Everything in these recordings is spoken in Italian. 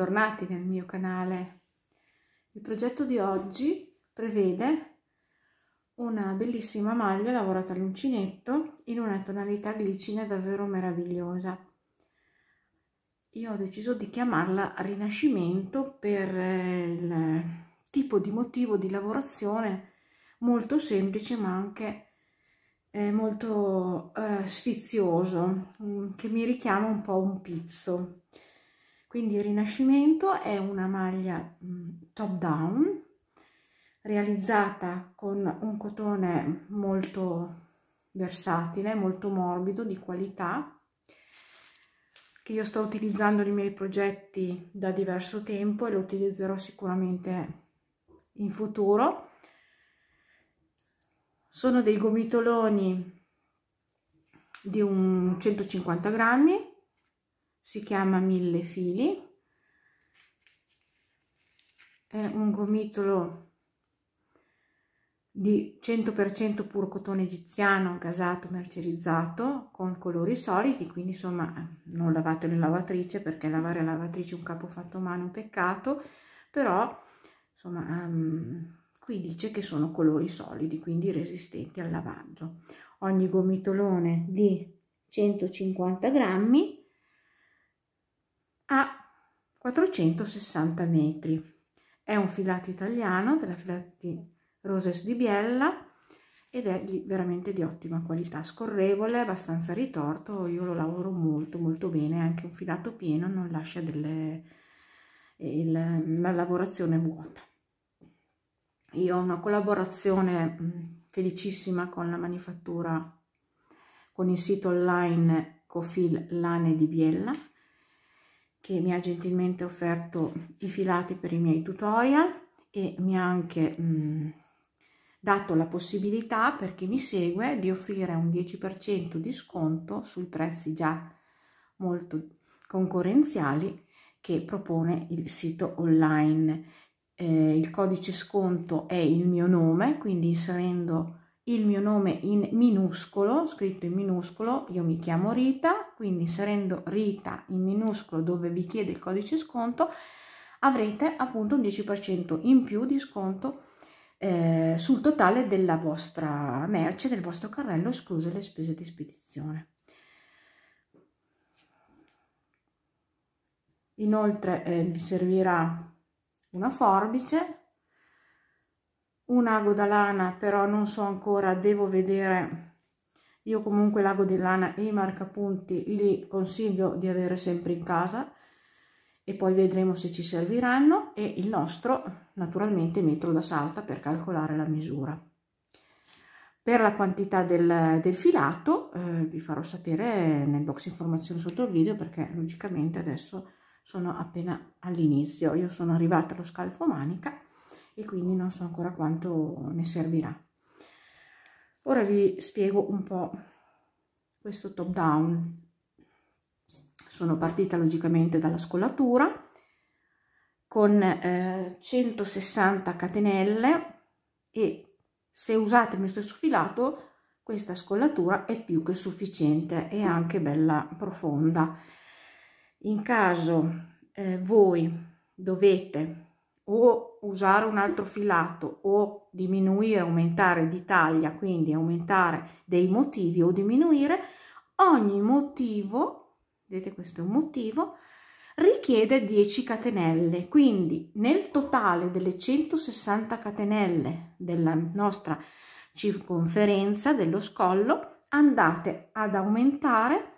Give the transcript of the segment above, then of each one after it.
bentornati nel mio canale. Il progetto di oggi prevede una bellissima maglia lavorata all'uncinetto in una tonalità glicine davvero meravigliosa. Io ho deciso di chiamarla Rinascimento per il tipo di motivo di lavorazione molto semplice ma anche molto sfizioso, che mi richiama un po' un pizzo. Quindi Rinascimento è una maglia top down realizzata con un cotone molto versatile, molto morbido, di qualità, che io sto utilizzando nei miei progetti da diverso tempo e lo utilizzerò sicuramente in futuro. Sono dei gomitoloni di un 150 grammi, si chiama 1000 fili, è un gomitolo di 100% puro cotone egiziano gasato, mercerizzato, con colori solidi, quindi insomma non lavato in lavatrice, perché lavare in lavatrice è un capo fatto a mano, un peccato, però insomma qui dice che sono colori solidi, quindi resistenti al lavaggio. Ogni gomitolone di 150 grammi a 460 metri. È un filato italiano della Filati Roses di Biella ed è veramente di ottima qualità, scorrevole, abbastanza ritorto. Io lo lavoro molto bene, anche un filato pieno non lascia la lavorazione vuota. Io ho una collaborazione felicissima con la manifattura, con il sito online Cofil Lane di Biella, che mi ha gentilmente offerto i filati per i miei tutorial e mi ha anche dato la possibilità, per chi mi segue, di offrire un 10% di sconto sui prezzi già molto concorrenziali che propone il sito online. Il codice sconto è il mio nome, quindi inserendo il mio nome in minuscolo, scritto in minuscolo, io mi chiamo Rita, quindi inserendo Rita in minuscolo dove vi chiede il codice sconto avrete appunto un 10% in più di sconto sul totale della vostra merce, del vostro carrello, escluse le spese di spedizione. Inoltre vi servirà una forbice, un ago da lana, però non so ancora, devo vedere. Io comunque l'ago di lana e i marcapunti li consiglio di avere sempre in casa e poi vedremo se ci serviranno, e il nostro naturalmente metro da salta per calcolare la misura. Per la quantità del filato vi farò sapere nel box informazioni sotto il video, perché logicamente adesso sono appena all'inizio. Io sono arrivata allo scalfo manica e quindi non so ancora quanto ne servirà. Ora vi spiego un po' questo top down. Sono partita logicamente dalla scollatura con 160 catenelle e se usate il mio stesso filato questa scollatura è più che sufficiente e anche bella profonda. In caso voi dovete o usare un altro filato o diminuire, aumentare di taglia, quindi aumentare dei motivi o diminuire, ogni motivo, vedete questo è un motivo, richiede 10 catenelle, quindi nel totale delle 160 catenelle della nostra circonferenza dello scollo andate ad aumentare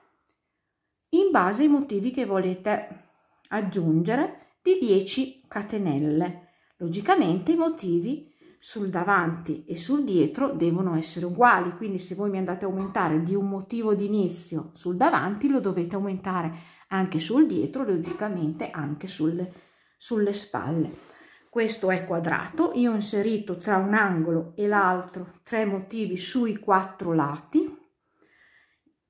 in base ai motivi che volete aggiungere di 10 catenelle. Logicamente i motivi sul davanti e sul dietro devono essere uguali, quindi se voi mi andate a aumentare di un motivo d'inizio sul davanti lo dovete aumentare anche sul dietro, logicamente anche sulle spalle. Questo è quadrato, io ho inserito tra un angolo e l'altro 3 motivi sui 4 lati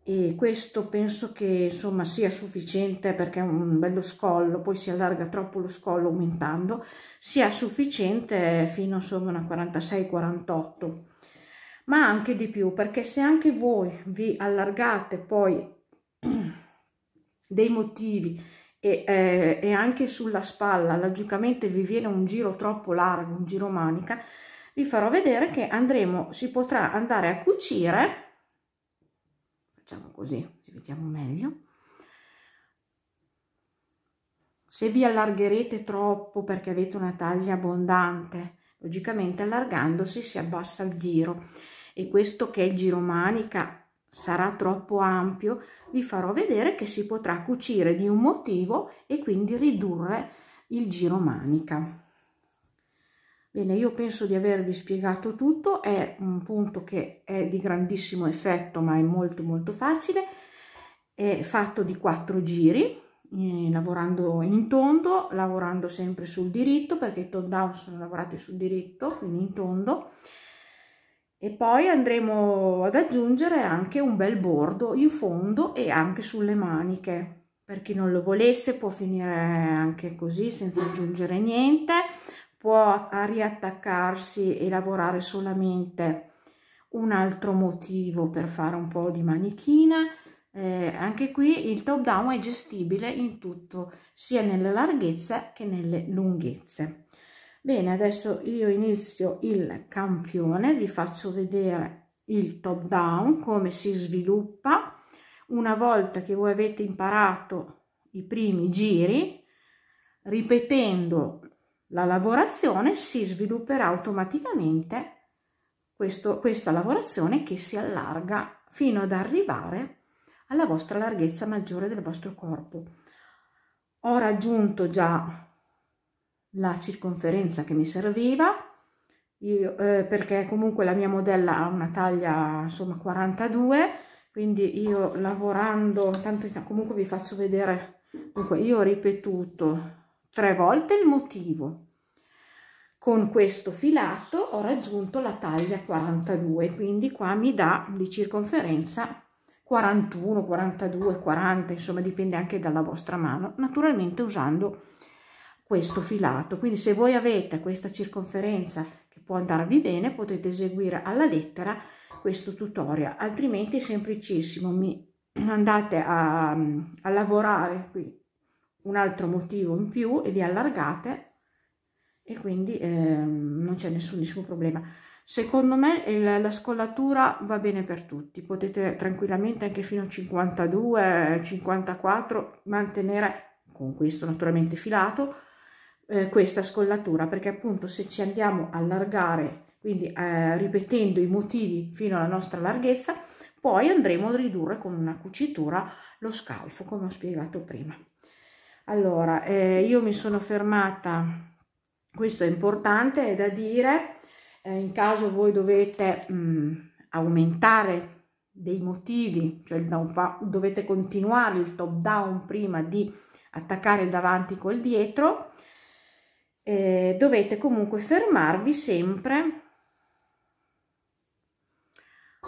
e questo penso che insomma sia sufficiente, perché è un bello scollo, poi si allarga troppo lo scollo aumentando, sia sufficiente fino insomma a 46-48, ma anche di più, perché se anche voi vi allargate poi dei motivi e anche sulla spalla logicamente vi viene un giro troppo largo, un giro manica, vi farò vedere che si potrà andare a cucire, facciamo così, ci vediamo meglio. Se vi allargherete troppo perché avete una taglia abbondante, logicamente allargandosi si abbassa il giro, e questo che è il giro manica sarà troppo ampio, vi farò vedere che si potrà cucire di un motivo e quindi ridurre il giro manica. Bene, io penso di avervi spiegato tutto, è un punto che è di grandissimo effetto ma è molto molto facile, è fatto di 4 giri, lavorando in tondo, lavorando sempre sul diritto, perché i top down sono lavorati sul diritto, quindi in tondo, e poi andremo ad aggiungere anche un bel bordo in fondo e anche sulle maniche. Per chi non lo volesse può finire anche così senza aggiungere niente, può riattaccarsi e lavorare solamente un altro motivo per fare un po' di manichina. Anche qui il top down è gestibile in tutto, sia nelle larghezze che nelle lunghezze. Bene, adesso io inizio il campione, vi faccio vedere il top down, come si sviluppa. Una volta che voi avete imparato i primi giri, ripetendo la lavorazione si svilupperà automaticamente questa lavorazione, che si allarga fino ad arrivare alla vostra larghezza maggiore del vostro corpo. Ho raggiunto già la circonferenza che mi serviva, perché comunque la mia modella ha una taglia insomma 42, quindi io lavorando, tanto comunque vi faccio vedere, dunque io ho ripetuto 3 volte il motivo. Con questo filato ho raggiunto la taglia 42, quindi qua mi dà di circonferenza 41, 42, 40, insomma dipende anche dalla vostra mano, naturalmente usando questo filato. Quindi se voi avete questa circonferenza che può andarvi bene, potete eseguire alla lettera questo tutorial, altrimenti è semplicissimo, andate a lavorare qui un altro motivo in più e vi allargate, e quindi non c'è nessunissimo problema. Secondo me la scollatura va bene per tutti, potete tranquillamente anche fino a 52, 54 mantenere, con questo naturalmente filato, questa scollatura, perché appunto se ci andiamo a allargare, quindi ripetendo i motivi fino alla nostra larghezza, poi andremo a ridurre con una cucitura lo scalfo, come ho spiegato prima. Allora, io mi sono fermata, questo è importante, è da dire, in caso voi dovete aumentare dei motivi, cioè dovete continuare il top down prima di attaccare il davanti col dietro, dovete comunque fermarvi sempre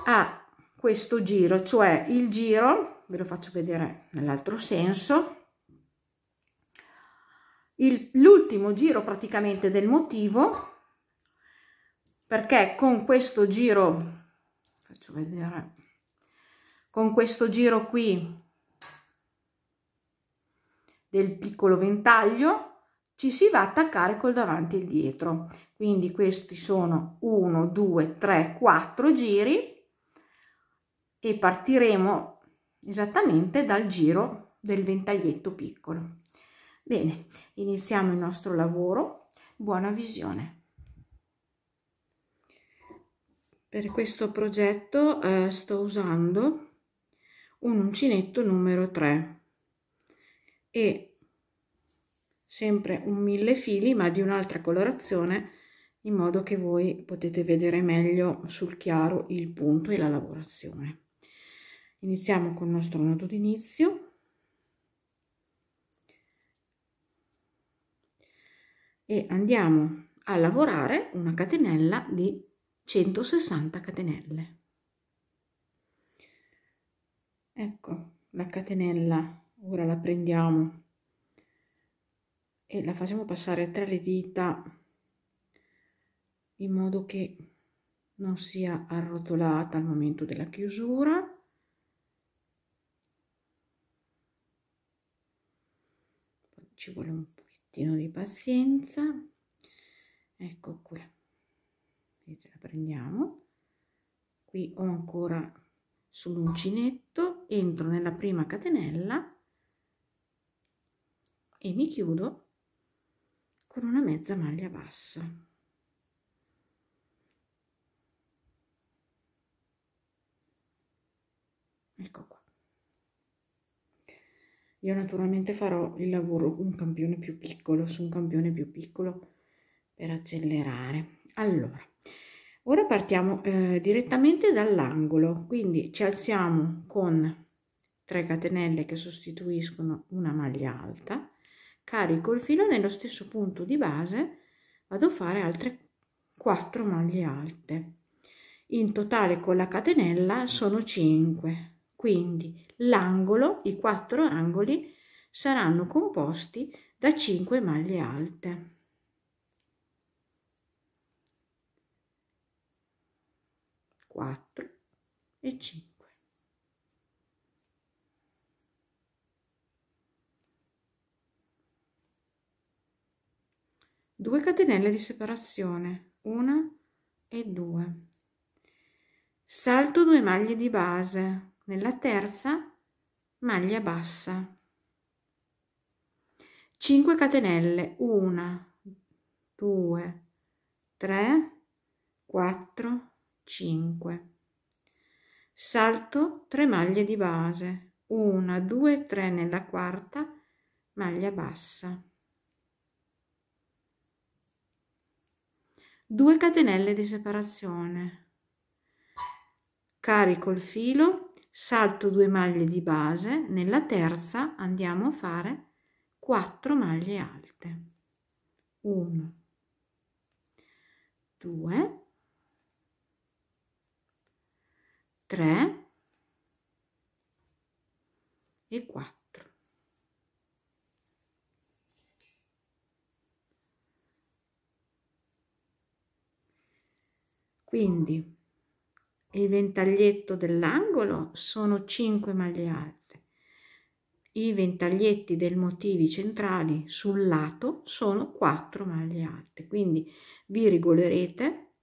a questo giro, cioè il giro, ve lo faccio vedere nell'altro senso, l'ultimo giro praticamente del motivo, perché con questo giro, faccio vedere, con questo giro qui del piccolo ventaglio ci si va a attaccare col davanti e il dietro. Quindi questi sono 1, 2, 3, 4 giri e partiremo esattamente dal giro del ventaglietto piccolo. Bene, iniziamo il nostro lavoro. Buona visione. Per questo progetto sto usando un uncinetto numero 3 e sempre un 1000 fili, ma di un'altra colorazione, in modo che voi potete vedere meglio sul chiaro il punto e la lavorazione. Iniziamo con il nostro nodo d'inizio. E andiamo a lavorare una catenella di 160 catenelle. Ecco la catenella, ora la prendiamo e la facciamo passare tra le dita in modo che non sia arrotolata al momento della chiusura. ci vuole un pochettino di pazienza. Ecco qui, vedete, la prendiamo, qui ho ancora sull'uncinetto, entro nella prima catenella e mi chiudo con una mezza maglia bassa. Ecco qua. Io naturalmente farò il lavoro un campione più piccolo, su un campione più piccolo per accelerare. Allora, ora partiamo direttamente dall'angolo, quindi ci alziamo con 3 catenelle che sostituiscono una maglia alta, carico il filo nello stesso punto di base, vado a fare altre 4 maglie alte. In totale con la catenella sono 5. Quindi l'angolo, i 4 angoli saranno composti da 5 maglie alte. E 5. Due catenelle di separazione, 1 e 2. Salto 2 maglie di base, nella terza maglia bassa. 5 catenelle, 1, 2, 3, 4, 5. Salto 3 maglie di base, 1, 2, 3 nella quarta maglia bassa. 2 catenelle di separazione. Carico il filo, salto 2 maglie di base, nella terza andiamo a fare 4 maglie alte. 1, 2, 3 e 4. Quindi il ventaglietto dell'angolo sono 5 maglie alte, i ventaglietti dei motivi centrali sul lato sono 4 maglie alte, quindi vi regolerete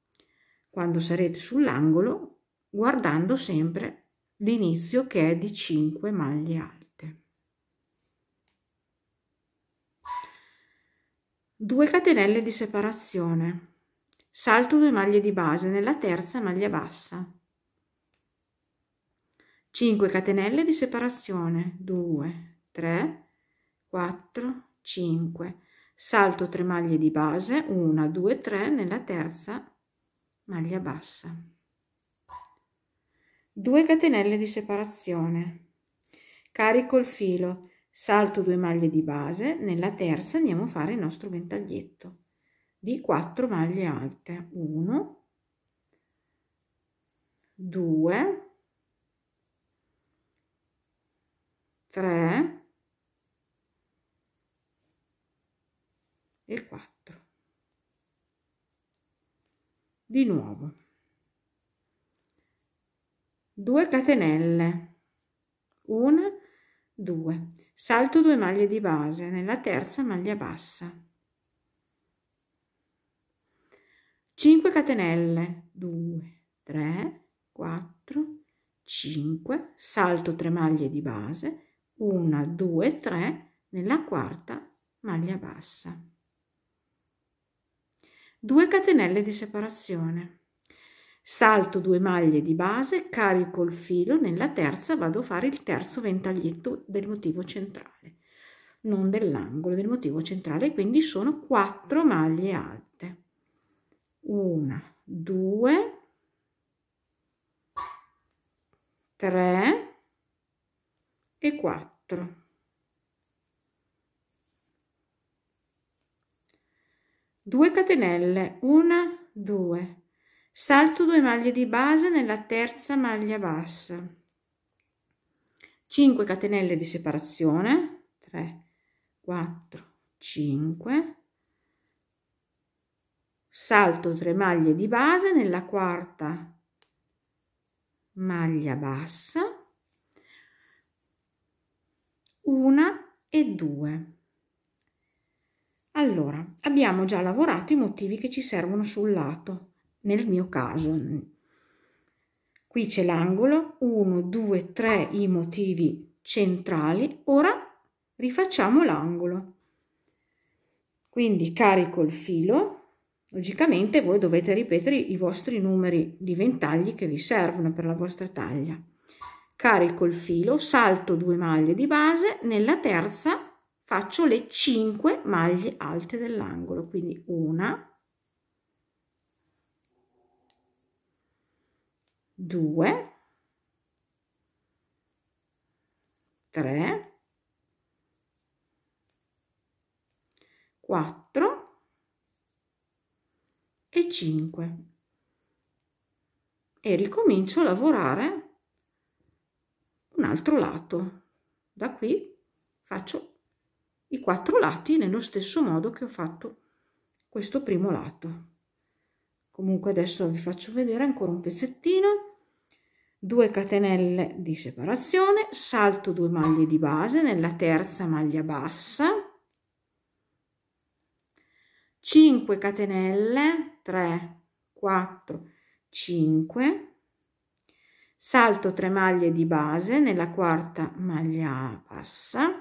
quando sarete sull'angolo guardando sempre l'inizio che è di 5 maglie alte. 2 catenelle di separazione, salto 2 maglie di base nella terza maglia bassa. 5 catenelle di separazione, 2, 3, 4, 5, salto 3 maglie di base, 1, 2, 3 nella terza maglia bassa. 2 catenelle di separazione, carico il filo, salto 2 maglie di base, nella terza andiamo a fare il nostro ventaglietto di 4 maglie alte, 1, 2, 3 e 4. Di nuovo 2 catenelle, 1, 2, salto 2 maglie di base, nella terza maglia bassa, 5 catenelle, 2, 3, 4, 5, salto 3 maglie di base, 1, 2, 3 nella quarta maglia bassa. 2 catenelle di separazione, salto 2 maglie di base, carico il filo, nella terza vado a fare il terzo ventaglietto del motivo centrale, non dell'angolo, del motivo centrale, quindi sono 4 maglie alte, 1, 2, 3 e 4. 2 catenelle, 1, 2, salto 2 maglie di base nella terza maglia bassa, 5 catenelle di separazione, 3, 4, 5, salto 3 maglie di base nella quarta maglia bassa, 1 e 2, Allora, abbiamo già lavorato i motivi che ci servono sul lato, nel mio caso. Qui c'è l'angolo, 1, 2, 3 i motivi centrali. Ora rifacciamo l'angolo. Quindi carico il filo. Logicamente voi dovete ripetere i vostri numeri di ventagli che vi servono per la vostra taglia. Carico il filo, salto 2 maglie di base, nella terza faccio le 5 maglie alte dell'angolo, quindi 1, 2, 3, 4 e 5 e ricomincio a lavorare un altro lato. Da qui faccio i 4 lati nello stesso modo che ho fatto questo primo lato. Comunque adesso vi faccio vedere ancora un pezzettino. 2 catenelle di separazione, salto 2 maglie di base nella terza maglia bassa, 5 catenelle, 3, 4, 5, salto 3 maglie di base nella quarta maglia bassa,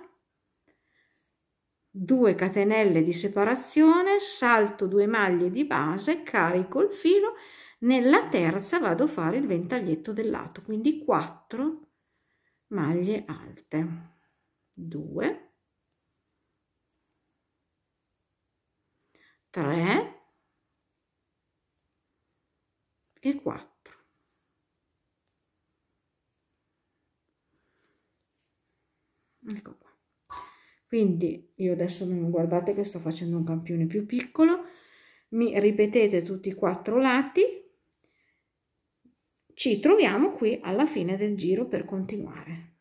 2 catenelle di separazione, salto 2 maglie di base, carico il filo, nella terza vado a fare il ventaglietto del lato, quindi 4 maglie alte, 2, 3 e 4. Ecco qua. Quindi io adesso guardate che sto facendo un campione più piccolo, mi ripetete tutti i 4 lati, ci troviamo qui alla fine del giro per continuare.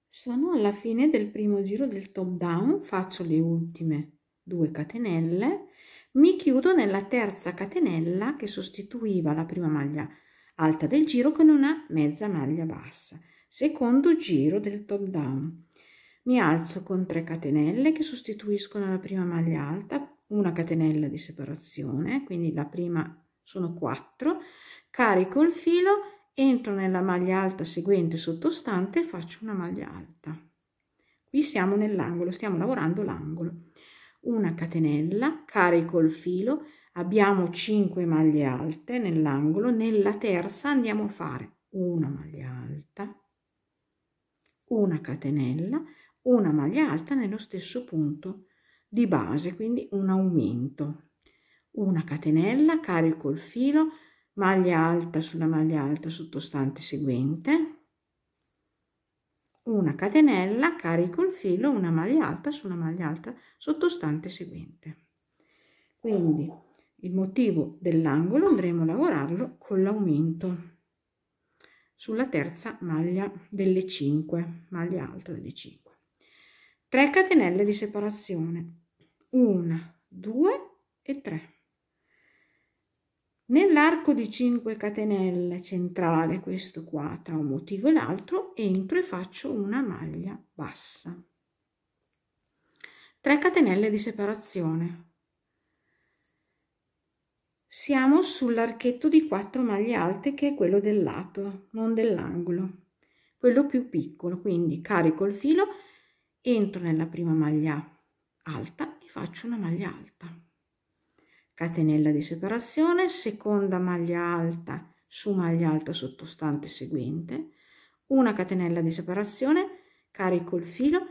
Sono alla fine del primo giro del top down, faccio le ultime 2 catenelle, mi chiudo nella terza catenella che sostituiva la prima maglia alta del giro con una mezza maglia bassa. Secondo giro del top down. Mi alzo con 3 catenelle che sostituiscono la prima maglia alta, una catenella di separazione, quindi la prima sono 4, carico il filo, entro nella maglia alta seguente sottostante e faccio una maglia alta. Qui siamo nell'angolo, stiamo lavorando l'angolo. Una catenella, carico il filo, abbiamo 5 maglie alte nell'angolo, nella terza andiamo a fare una maglia alta, una catenella, una maglia alta nello stesso punto di base, quindi un aumento, una catenella, carico il filo, maglia alta sulla maglia alta sottostante seguente, una catenella, carico il filo, una maglia alta sulla maglia alta sottostante seguente. Quindi il motivo dell'angolo andremo a lavorarlo con l'aumento sulla terza maglia delle 5, maglia alta delle 5. 3 catenelle di separazione, 1, 2 e 3. Nell'arco di 5 catenelle centrale, questo qua tra un motivo e l'altro, entro e faccio una maglia bassa. 3 catenelle di separazione. Siamo sull'archetto di 4 maglie alte che è quello del lato, non dell'angolo, quello più piccolo, quindi carico il filo, entro nella prima maglia alta e faccio una maglia alta. Catenella di separazione, seconda maglia alta su maglia alta sottostante seguente, una catenella di separazione, carico il filo,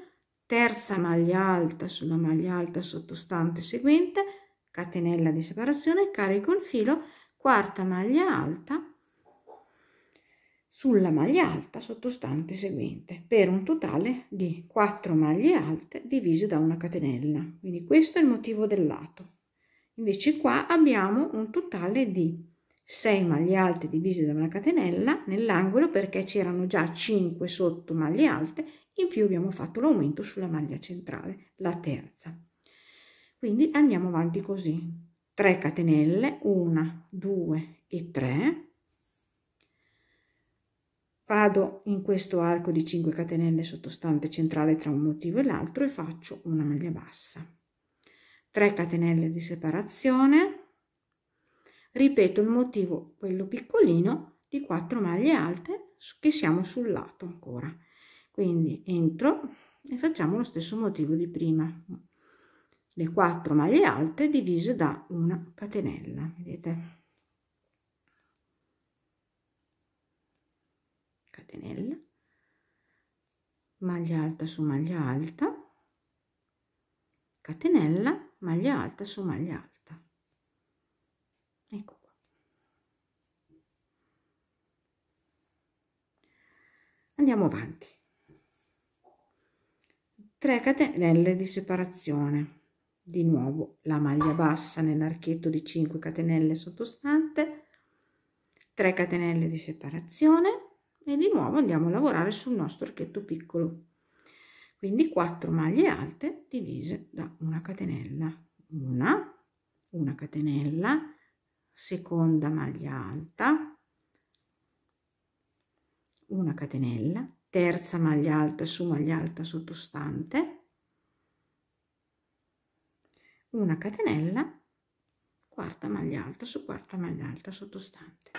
terza maglia alta sulla maglia alta sottostante seguente, catenella di separazione, carico il filo, quarta maglia alta sulla maglia alta sottostante seguente, per un totale di 4 maglie alte divise da una catenella. Quindi questo è il motivo del lato. Invece qua abbiamo un totale di 6 maglie alte divise da una catenella nell'angolo, perché c'erano già 5 sotto maglie alte, in più abbiamo fatto l'aumento sulla maglia centrale, la terza. Quindi andiamo avanti così: 3 catenelle, 1, 2 e 3. Vado in questo arco di 5 catenelle sottostante centrale tra un motivo e l'altro e faccio una maglia bassa. 3 catenelle di separazione, ripeto il motivo, quello piccolino, di 4 maglie alte che siamo sul lato ancora, quindi entro e facciamo lo stesso motivo di prima, le 4 maglie alte divise da una catenella, vedete, catenella, maglia alta su maglia alta, catenella, maglia alta su maglia alta. Ecco qua. Andiamo avanti. 3 catenelle di separazione, di nuovo la maglia bassa nell'archetto di 5 catenelle sottostante, 3 catenelle di separazione e di nuovo andiamo a lavorare sul nostro archetto piccolo, quindi 4 maglie alte divise da una catenella, una catenella, seconda maglia alta, una catenella, terza maglia alta su maglia alta sottostante, una catenella, quarta maglia alta su quarta maglia alta sottostante,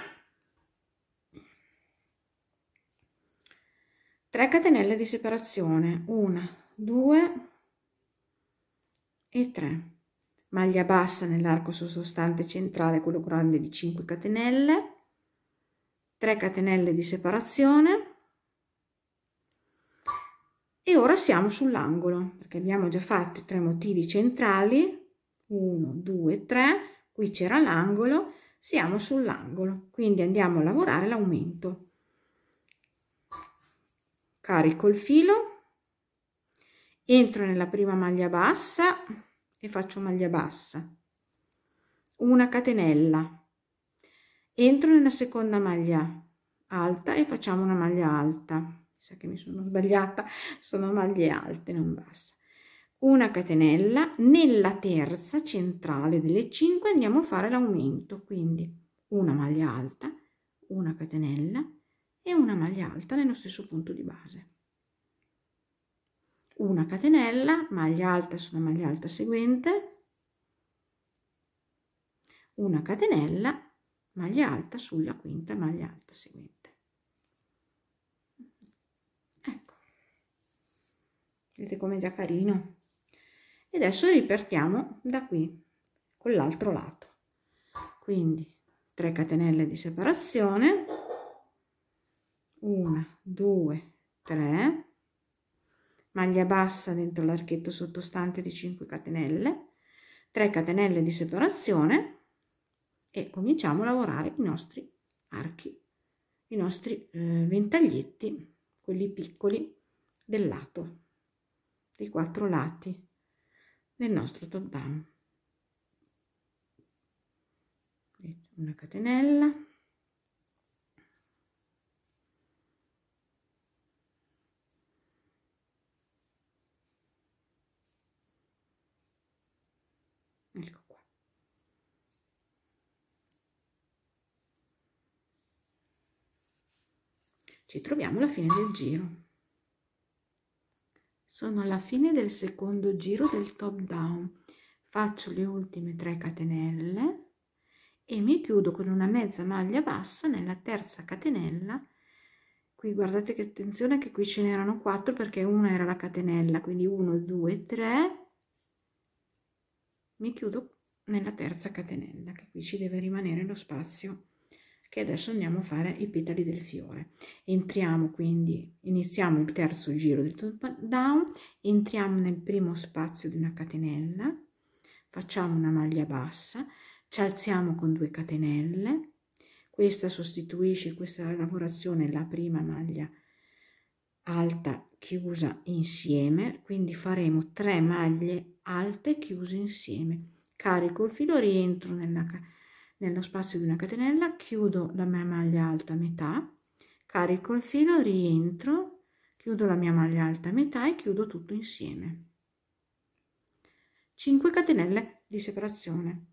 3 catenelle di separazione, 1, 2 e 3, maglia bassa nell'arco sottostante centrale, quello grande, di 5 catenelle, 3 catenelle di separazione e ora siamo sull'angolo perché abbiamo già fatto i 3 motivi centrali, 1, 2, 3, qui c'era l'angolo, siamo sull'angolo, quindi andiamo a lavorare l'aumento. Carico il filo, entro nella prima maglia bassa e faccio maglia bassa, una catenella, entro nella seconda maglia alta e facciamo una maglia alta, mi sa che mi sono sbagliata, sono maglie alte non basse, una catenella, nella terza centrale delle 5 andiamo a fare l'aumento, quindi una maglia alta, una catenella e una maglia alta nello stesso punto di base, una catenella, maglia alta sulla maglia alta seguente, una catenella, maglia alta sulla quinta maglia alta seguente. Ecco, vedete com'è già carino. E adesso ripartiamo da qui con l'altro lato, quindi 3 catenelle di separazione, 1, 2, 3, maglia bassa dentro l'archetto sottostante di 5 catenelle, 3 catenelle di separazione e cominciamo a lavorare i nostri archi, i nostri ventaglietti, quelli piccoli del lato, dei 4 lati del nostro top down. Una catenella, ecco qua, ci troviamo alla fine del giro. Sono alla fine del secondo giro del top down, faccio le ultime 3 catenelle e mi chiudo con una mezza maglia bassa nella terza catenella. Qui guardate che attenzione che qui ce n'erano 4 perché una era la catenella, quindi 1, 2, 3, mi chiudo nella terza catenella, che qui ci deve rimanere lo spazio che adesso andiamo a fare i petali del fiore. Entriamo quindi, iniziamo il terzo giro del top down, entriamo nel primo spazio di una catenella, facciamo una maglia bassa, ci alziamo con 2 catenelle, questa sostituisce questa lavorazione la prima maglia alta chiusa insieme, quindi faremo 3 maglie alte chiuse insieme, carico il filo, rientro nello spazio di una catenella, chiudo la mia maglia alta a metà, carico il filo, rientro, chiudo la mia maglia alta a metà e chiudo tutto insieme. 5 catenelle di separazione,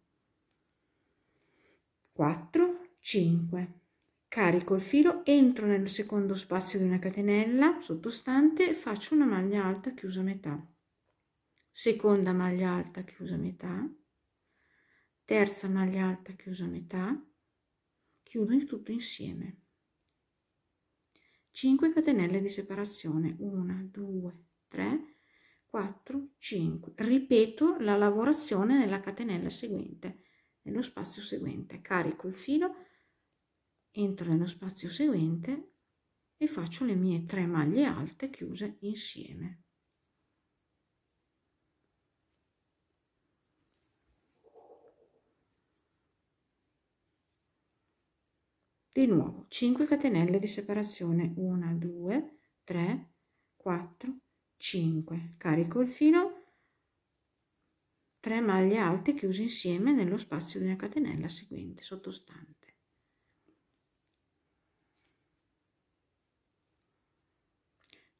4, 5, carico il filo, entro nel secondo spazio di una catenella sottostante, faccio una maglia alta chiusa a metà, seconda maglia alta chiusa a metà, terza maglia alta chiusa a metà, chiudo tutto insieme, 5 catenelle di separazione, 1 2 3 4 5, ripeto la lavorazione nella catenella seguente, nello spazio seguente, carico il filo, entro nello spazio seguente e faccio le mie 3 maglie alte chiuse insieme. Di nuovo 5 catenelle di separazione, 1 2 3 4 5, carico il filo, 3 maglie alte chiuse insieme nello spazio di una catenella seguente sottostante.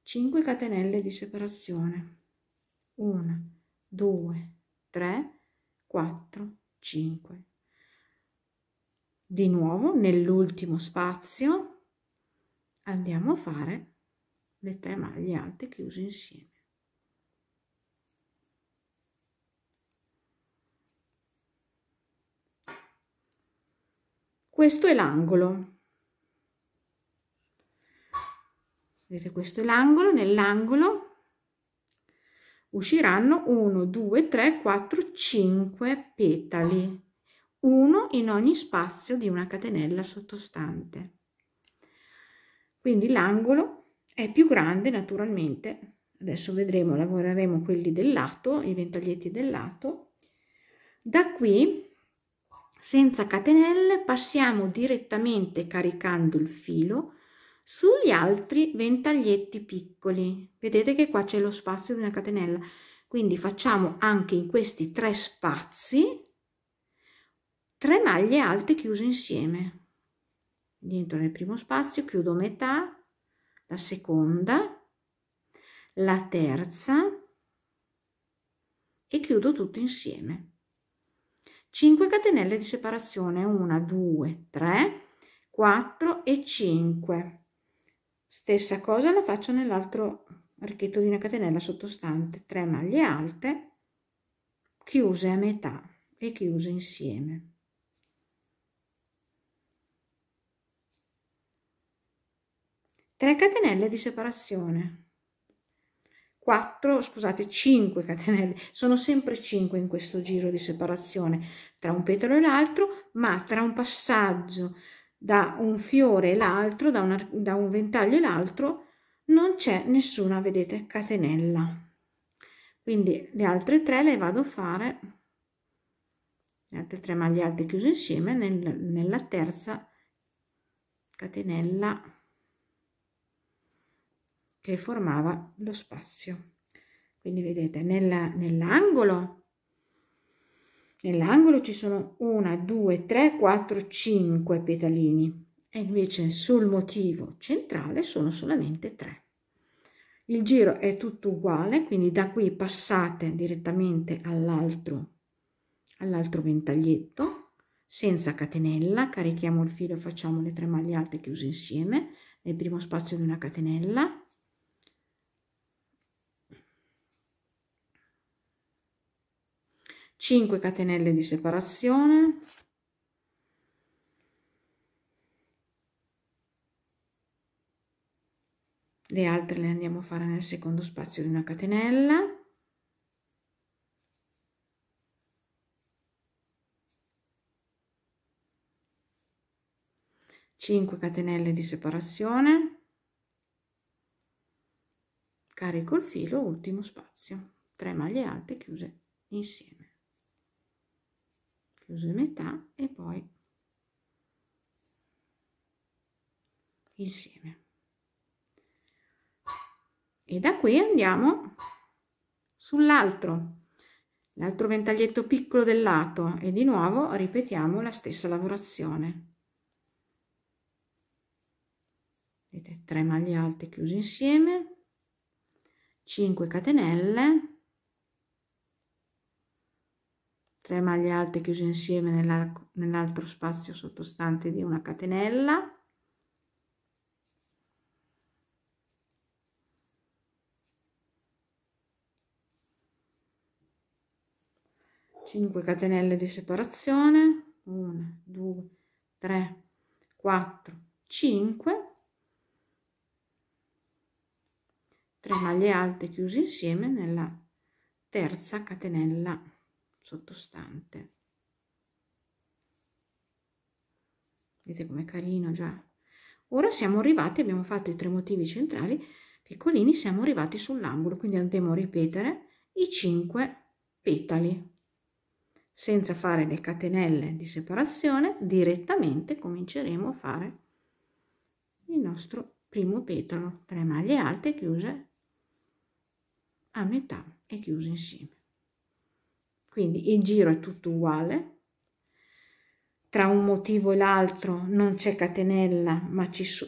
Cinque catenelle di separazione, 1 2 3 4 5. Di nuovo nell'ultimo spazio andiamo a fare le 3 maglie alte chiuse insieme. Questo è l'angolo. Vedete, questo è l'angolo, nell'angolo usciranno 1 2 3 4 5 petali, uno in ogni spazio di una catenella sottostante. Quindi l'angolo è più grande naturalmente. Adesso vedremo, lavoreremo quelli del lato, i ventaglietti del lato. Da qui, senza catenelle, passiamo direttamente caricando il filo sugli altri ventaglietti piccoli. Vedete che qua c'è lo spazio di una catenella, quindi facciamo anche in questi 3 spazi 3 maglie alte chiuse insieme. Entro nel primo spazio, chiudo metà, la seconda, la terza e chiudo tutto insieme. 5 catenelle di separazione, 1 2 3 4 e 5. Stessa cosa la faccio nell'altro archetto di una catenella sottostante, 3 maglie alte chiuse a metà e chiuse insieme. 3 catenelle di separazione, 5 catenelle, sono sempre 5 in questo giro di separazione tra un petalo e l'altro, ma tra un passaggio da un fiore e l'altro, da un ventaglio e l'altro, non c'è nessuna, vedete, catenella. Quindi le altre 3 le vado a fare, le altre 3 maglie alte chiuse insieme nella terza catenella che formava lo spazio. Quindi vedete, nell'angolo ci sono 1 2 3 4 5 petalini e invece sul motivo centrale sono solamente 3. Il giro è tutto uguale, quindi da qui passate direttamente all'altro ventaglietto senza catenella, carichiamo il filo e facciamo le 3 maglie alte chiuse insieme nel primo spazio di una catenella. 5 catenelle di separazione, le altre le andiamo a fare nel secondo spazio di una catenella, 5 catenelle di separazione, carico il filo, ultimo spazio, 3 maglie alte chiuse insieme, chiuso metà e poi insieme. E da qui andiamo sull'altro ventaglietto piccolo del lato e di nuovo ripetiamo la stessa lavorazione. Vedete, 3 maglie alte chiuse insieme, 5 catenelle, 3 maglie alte chiuse insieme nell'altro spazio sottostante di una catenella, 5 catenelle di separazione, 1 2 3 4 5, 3 maglie alte chiuse insieme nella terza catenella sottostante. Vedete com'è carino già. Ora siamo arrivati, abbiamo fatto i 3 motivi centrali piccolini, siamo arrivati sull'angolo, quindi andremo a ripetere i 5 petali senza fare le catenelle di separazione. Direttamente cominceremo a fare il nostro primo petalo, 3 maglie alte chiuse a metà e chiuse insieme. Quindi il giro è tutto uguale, tra un motivo e l'altro non c'è catenella, ma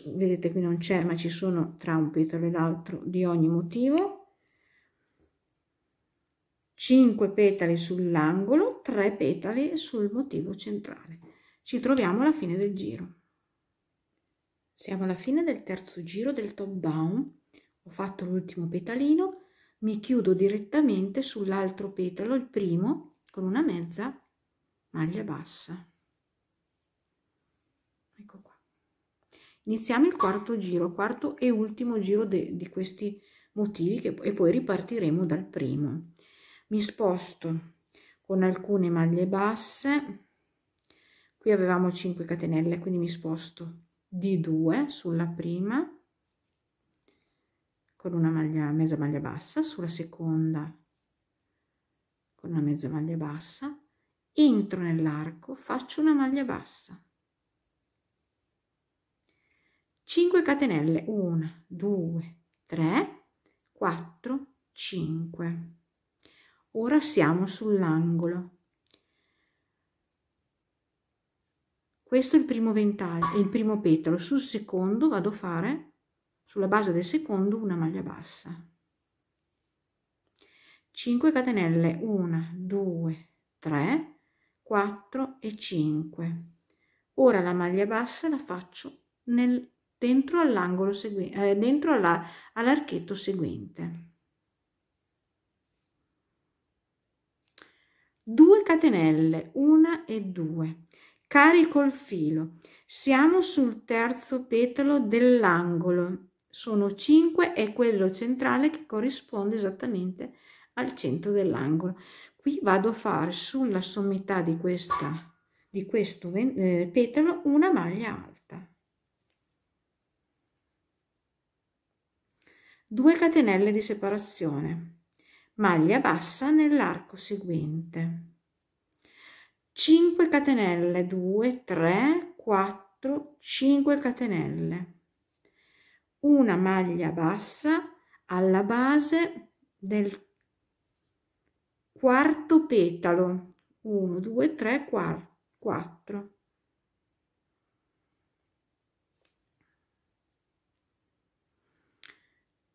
vedete qui non c'è, ma ci sono tra un petalo e l'altro di ogni motivo. 5 petali sull'angolo, 3 petali sul motivo centrale. Ci troviamo alla fine del giro. Siamo alla fine del terzo giro del top down. Ho fatto l'ultimo petalino, mi chiudo direttamente sull'altro petalo, il primo, con una mezza maglia bassa. Ecco qua. Iniziamo il quarto giro, quarto e ultimo giro di questi motivi e poi ripartiremo dal primo. Mi sposto con alcune maglie basse, qui avevamo 5 catenelle, quindi mi sposto di 2 sulla prima con una mezza maglia bassa, sulla seconda con una mezza maglia bassa, entro nell'arco, faccio una maglia bassa, 5 catenelle, 1 2 3 4 5. Ora siamo sull'angolo. Questo è il primo ventaglio, il primo petalo. Sul secondo vado a fare, sulla base del secondo, una maglia bassa. 5 catenelle, 1 2 3 4 e 5. Ora la maglia bassa la faccio dentro all'angolo seguente, dentro all'archetto seguente. 2 catenelle, 1 e 2, carico il filo, siamo sul terzo petalo dell'angolo, sono 5 e quello centrale che corrisponde esattamente al centro dell'angolo. Qui vado a fare sulla sommità di questo petalo una maglia alta, 2 catenelle di separazione, maglia bassa nell'arco seguente, 5 catenelle, 2 3 4 5 catenelle, una maglia bassa alla base del quarto petalo, 1 2 3 4,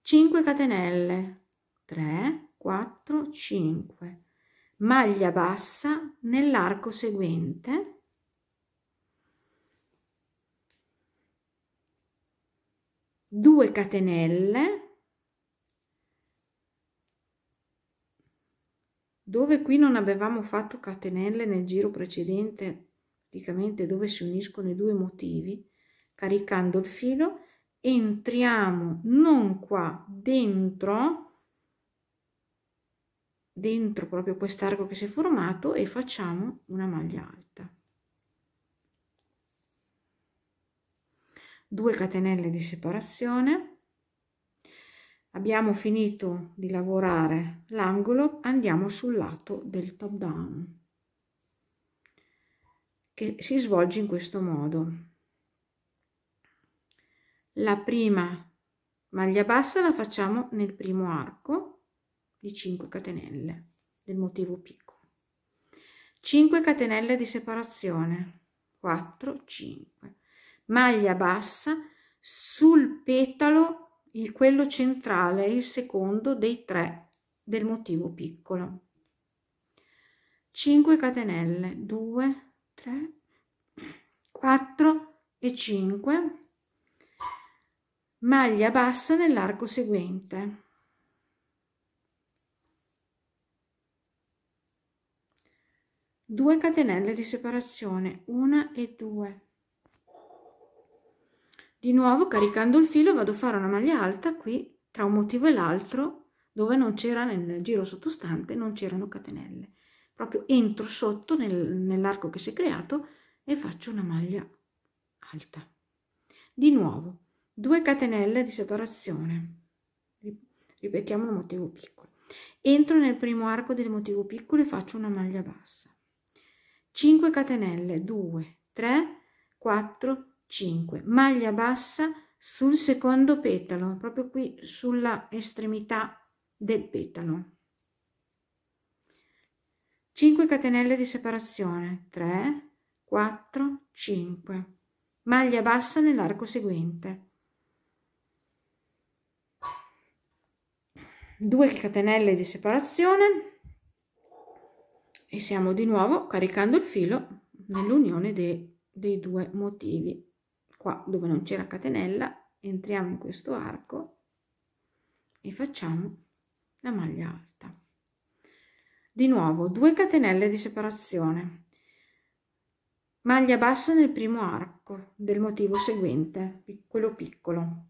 5 catenelle, 3 4 5, maglia bassa nell'arco seguente, 2 catenelle, dove qui non avevamo fatto catenelle nel giro precedente, praticamente dove si uniscono i due motivi, caricando il filo entriamo non qua dentro proprio quest'arco che si è formato e facciamo una maglia alta, 2 catenelle di separazione. Abbiamo finito di lavorare l'angolo, andiamo sul lato del top down che si svolge in questo modo. La prima maglia bassa la facciamo nel primo arco di 5 catenelle del motivo piccolo, 5 catenelle di separazione, 4 5, maglia bassa sul petalo, quello centrale, il secondo dei 3 del motivo piccolo, 5 catenelle, 2 3 4 e 5, maglia bassa nell'arco seguente, 2 catenelle di separazione, 1 e 2. Di nuovo, caricando il filo, vado a fare una maglia alta qui tra un motivo e l'altro, dove non c'era, nel giro sottostante non c'erano catenelle. Proprio entro sotto nell'arco che si è creato e faccio una maglia alta. Di nuovo 2 catenelle di separazione, ripetiamo un motivo piccolo, entro nel primo arco del motivo piccolo e faccio una maglia bassa, 5 catenelle, 2, 3, 4, 5, maglia bassa sul secondo petalo, proprio qui sulla estremità del petalo, 5 catenelle di separazione, 3, 4, 5, maglia bassa nell'arco seguente, 2 catenelle di separazione e siamo di nuovo caricando il filo nell'unione dei 2 motivi. Qua dove non c'era catenella entriamo in questo arco e facciamo la maglia alta. Di nuovo 2 catenelle di separazione, maglia bassa nel primo arco del motivo seguente, quello piccolo,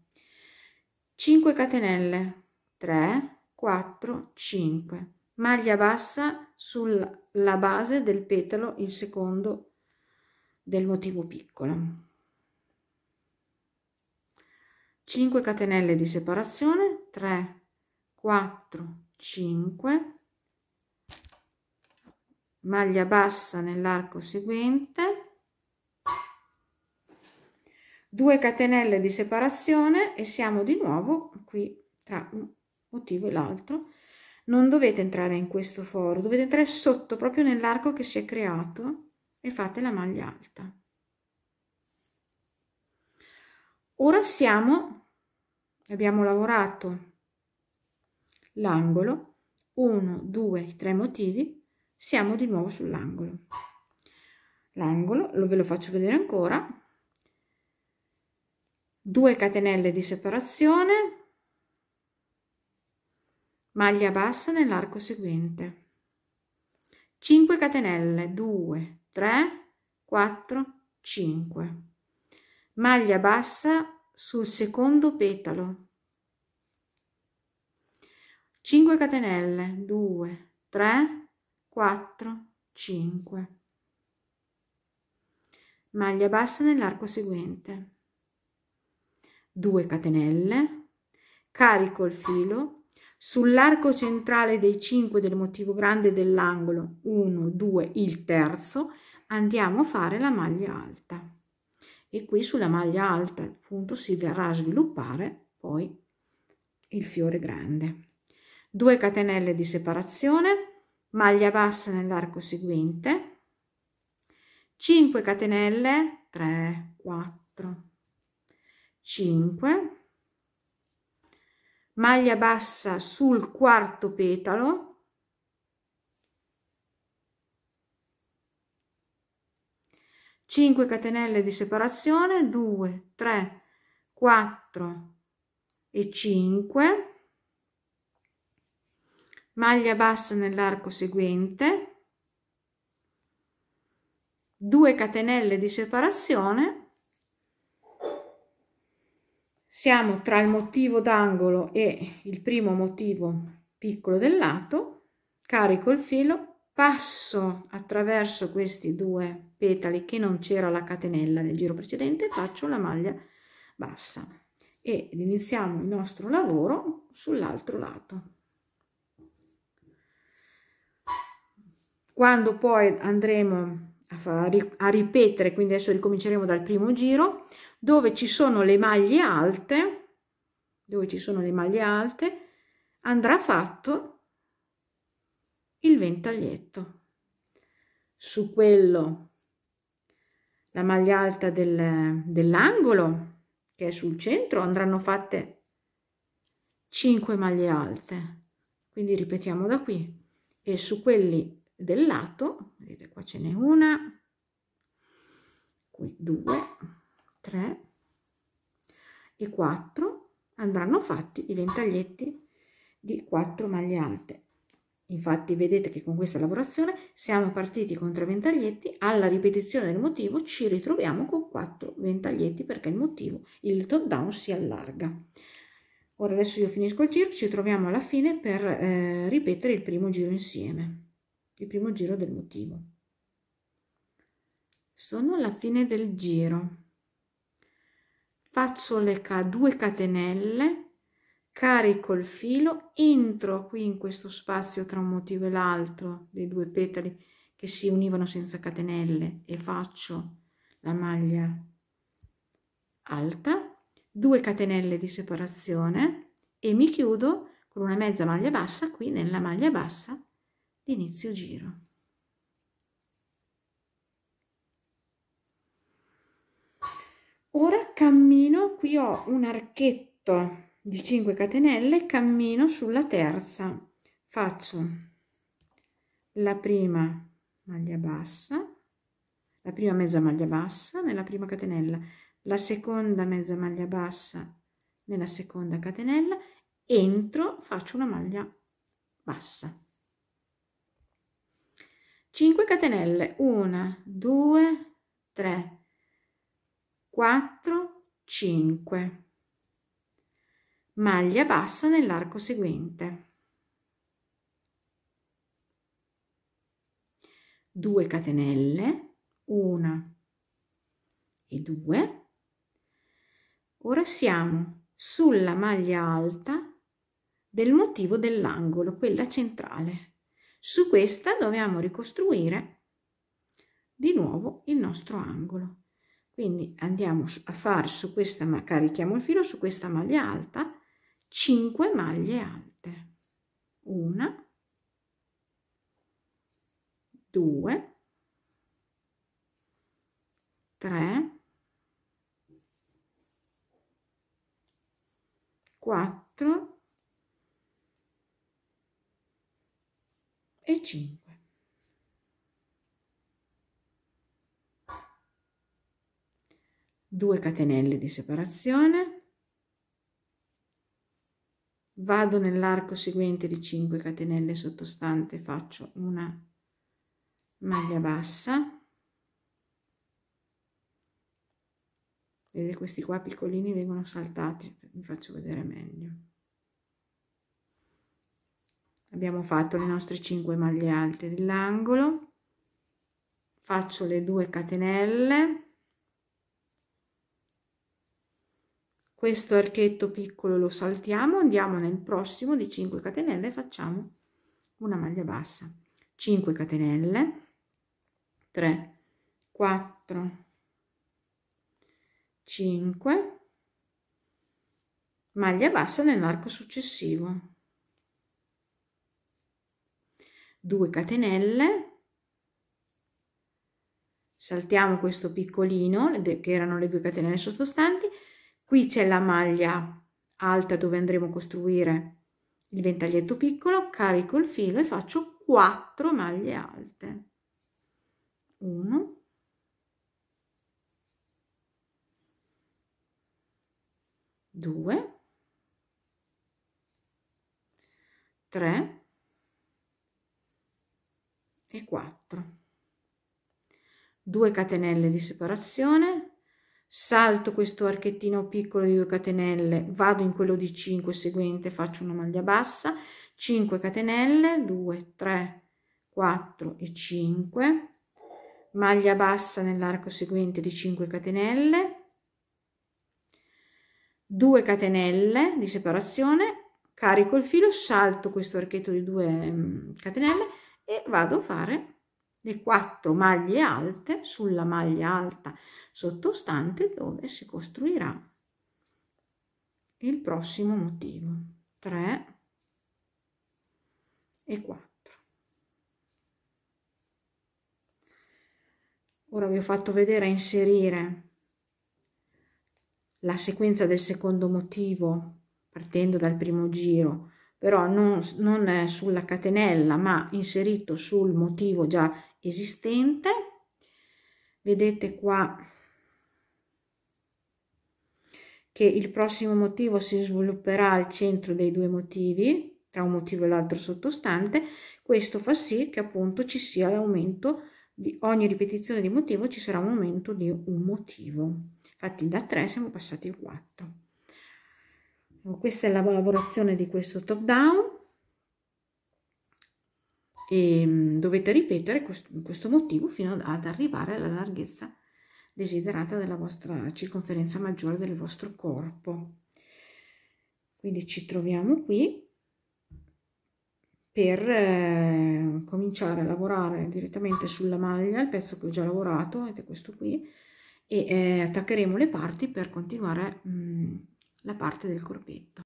5 catenelle, 3, 4, 5, maglia bassa sulla base del petalo, il secondo del motivo piccolo, 5 catenelle di separazione, 3, 4, 5, maglia bassa nell'arco seguente, 2 catenelle di separazione e siamo di nuovo qui tra un motivo e l'altro. Non dovete entrare in questo foro, dovete entrare sotto proprio nell'arco che si è creato e fate la maglia alta. Ora abbiamo lavorato l'angolo, 1, 2, 3 motivi, siamo di nuovo sull'angolo. L'angolo ve lo faccio vedere ancora, 2 catenelle di separazione, maglia bassa nell'arco seguente, 5 catenelle, 2, 3, 4, 5, maglia bassa sul secondo petalo, 5 catenelle, 2, 3, 4, 5, maglia bassa nell'arco seguente, 2 catenelle, carico il filo sull'arco centrale dei 5 del motivo grande dell'angolo, 1, 2, il terzo, andiamo a fare la maglia alta e qui sulla maglia alta appunto si verrà a sviluppare poi il fiore grande. 2 catenelle di separazione, maglia bassa nell'arco seguente, 5 catenelle, 3, 4, 5, maglia bassa sul quarto petalo, 5 catenelle di separazione, 2, 3, 4 e 5, maglia bassa nell'arco seguente, 2 catenelle di separazione, siamo tra il motivo d'angolo e il primo motivo piccolo del lato, carico il filo, passo attraverso questi 2 petali che non c'era la catenella nel giro precedente, faccio la maglia bassa ed iniziamo il nostro lavoro sull'altro lato. Quando poi andremo a ripetere, quindi adesso ricominceremo dal primo giro, dove ci sono le maglie alte, andrà fatto il ventaglietto. Su quello, la maglia alta dell'angolo, che è sul centro, andranno fatte 5 maglie alte, quindi ripetiamo da qui, e su quelli del lato, vedete qua ce n'è una, qui 2, 3 e 4, andranno fatti i ventaglietti di 4 maglie alte Infatti vedete che con questa lavorazione siamo partiti con 3 ventaglietti, alla ripetizione del motivo ci ritroviamo con 4 ventaglietti perché il motivo, il top down, si allarga. Ora adesso io finisco il giro, ci troviamo alla fine per ripetere il primo giro insieme, il primo giro del motivo. Sono alla fine del giro, faccio le 2 catenelle, carico il filo, entro qui in questo spazio tra un motivo e l'altro dei 2 petali che si univano senza catenelle e faccio la maglia alta, 2 catenelle di separazione e mi chiudo con una mezza maglia bassa qui nella maglia bassa di inizio giro. Ora cammino, qui ho un archetto di 5 catenelle, cammino sulla terza, faccio la prima maglia bassa, la prima mezza maglia bassa nella prima catenella, la seconda mezza maglia bassa nella seconda catenella, entro, faccio una maglia bassa, 5 catenelle, 1 2 3 4 5, maglia bassa nell'arco seguente, 2 catenelle, 1 e 2. Ora siamo sulla maglia alta del motivo dell'angolo, quella centrale. Su questa dobbiamo ricostruire di nuovo il nostro angolo. Quindi andiamo a fare su questa, carichiamo il filo su questa maglia alta, 5 maglie alte, 1 2 3 4 e 5. 2 catenelle di separazione, vado nell'arco seguente di 5 catenelle sottostante, faccio una maglia bassa, vedete questi qua piccolini vengono saltati, vi faccio vedere meglio. Abbiamo fatto le nostre 5 maglie alte dell'angolo, faccio le 2 catenelle, questo archetto piccolo lo saltiamo, andiamo nel prossimo di 5 catenelle, facciamo una maglia bassa, 5 catenelle, 3 4 5, maglia bassa nell'arco successivo, 2 catenelle, saltiamo questo piccolino che erano le 2 catenelle sottostanti, qui c'è la maglia alta dove andremo a costruire il ventaglietto piccolo, carico il filo e faccio 4 maglie alte, 1 2 3 e 4, 2 catenelle di separazione, salto questo archettino piccolo di 2 catenelle, vado in quello di 5 seguente, faccio una maglia bassa, 5 catenelle, 2 3 4 e 5, maglia bassa nell'arco seguente di 5 catenelle, 2 catenelle di separazione, carico il filo, salto questo archetto di 2 catenelle e vado a fare le 4 maglie alte sulla maglia alta sottostante dove si costruirà il prossimo motivo, 3 e 4. Ora vi ho fatto vedere a inserire la sequenza del secondo motivo partendo dal primo giro, però non sulla catenella ma inserito sul motivo già esistente. Vedete qua che il prossimo motivo si svilupperà al centro dei 2 motivi, tra un motivo e l'altro sottostante. Questo fa sì che appunto ci sia l'aumento di ogni ripetizione di motivo, ci sarà un aumento di un motivo. Infatti da 3 siamo passati a 4. Questa è la lavorazione di questo top down e dovete ripetere questo motivo fino ad arrivare alla larghezza desiderata della vostra circonferenza maggiore del vostro corpo. Quindi ci troviamo qui per cominciare a lavorare direttamente sulla maglia, il pezzo che ho già lavorato, ed è questo qui, e attaccheremo le parti per continuare la parte del corpetto.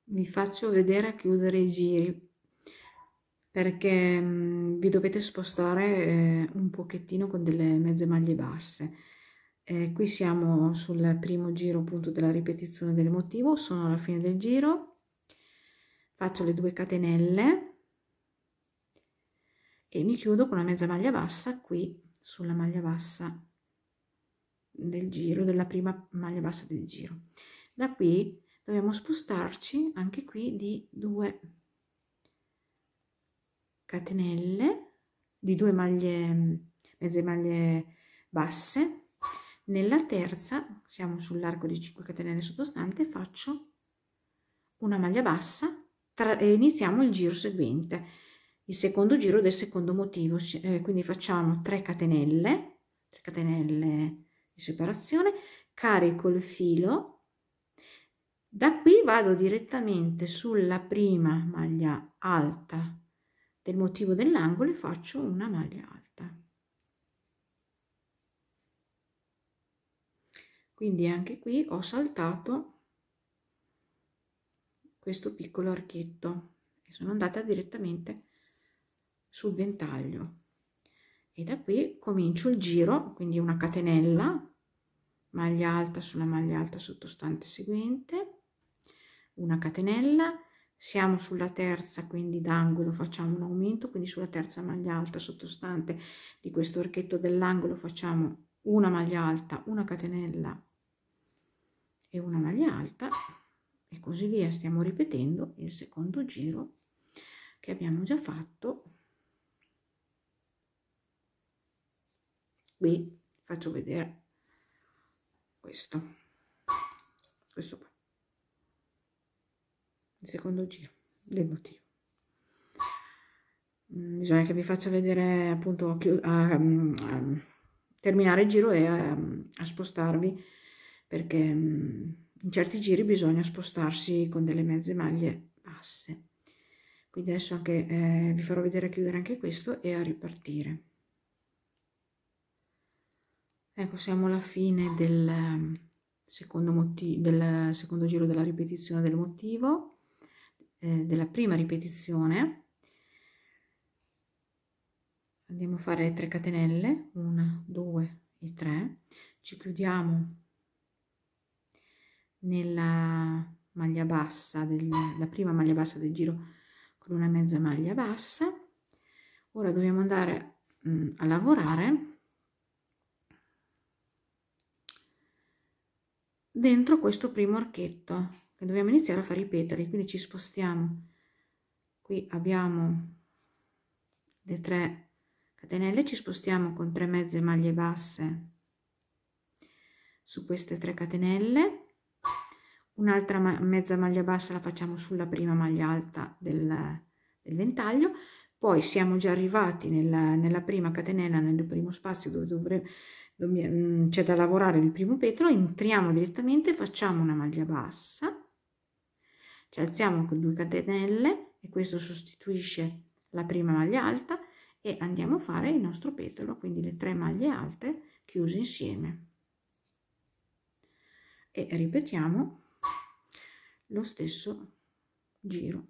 Vi faccio vedere a chiudere i giri, perché vi dovete spostare un pochettino con delle mezze maglie basse. Qui siamo sul primo giro appunto della ripetizione del motivo, sono alla fine del giro, faccio le 2 catenelle e mi chiudo con una mezza maglia bassa qui sulla maglia bassa del giro, della prima maglia bassa del giro. Da qui dobbiamo spostarci anche qui di 2 catenelle, di 2 maglie, mezze maglie basse. Nella terza siamo sull'arco di 5 catenelle sottostante, faccio una maglia bassa e iniziamo il giro seguente, il secondo giro del secondo motivo, quindi facciamo 3 catenelle di separazione, carico il filo, da qui vado direttamente sulla prima maglia alta del motivo dell'angolo e faccio una maglia alta. Quindi anche qui ho saltato questo piccolo archetto e sono andata direttamente sul ventaglio e da qui comincio il giro, quindi una catenella, maglia alta sulla maglia alta sottostante seguente, una catenella, siamo sulla terza, quindi d'angolo facciamo un aumento, quindi sulla terza maglia alta sottostante di questo archetto dell'angolo facciamo una maglia alta, una catenella e una maglia alta e così via. Stiamo ripetendo il secondo giro che abbiamo già fatto. Qui faccio vedere questo qua, il secondo giro del motivo. Bisogna che vi faccia vedere appunto a terminare il giro e a spostarvi, perché in certi giri bisogna spostarsi con delle mezze maglie basse. Quindi adesso anche vi farò vedere a chiudere anche questo e a ripartire. Ecco, siamo alla fine del secondo giro della ripetizione del motivo, della prima ripetizione. Andiamo a fare 3 catenelle, 1, 2 e 3, ci chiudiamo nella maglia bassa, la prima maglia bassa del giro con una mezza maglia bassa. Ora dobbiamo andare a lavorare dentro questo primo archetto che dobbiamo iniziare a far ripetere, quindi ci spostiamo. Qui abbiamo le 3 catenelle, ci spostiamo con 3 mezze maglie basse su queste 3 catenelle, un'altra mezza maglia bassa la facciamo sulla prima maglia alta del ventaglio, poi siamo già arrivati nella prima catenella, nel primo spazio dove c'è da lavorare il primo petto, entriamo direttamente, facciamo una maglia bassa, ci alziamo con 2 catenelle e questo sostituisce la prima maglia alta e andiamo a fare il nostro petalo, quindi le 3 maglie alte chiuse insieme e ripetiamo lo stesso giro.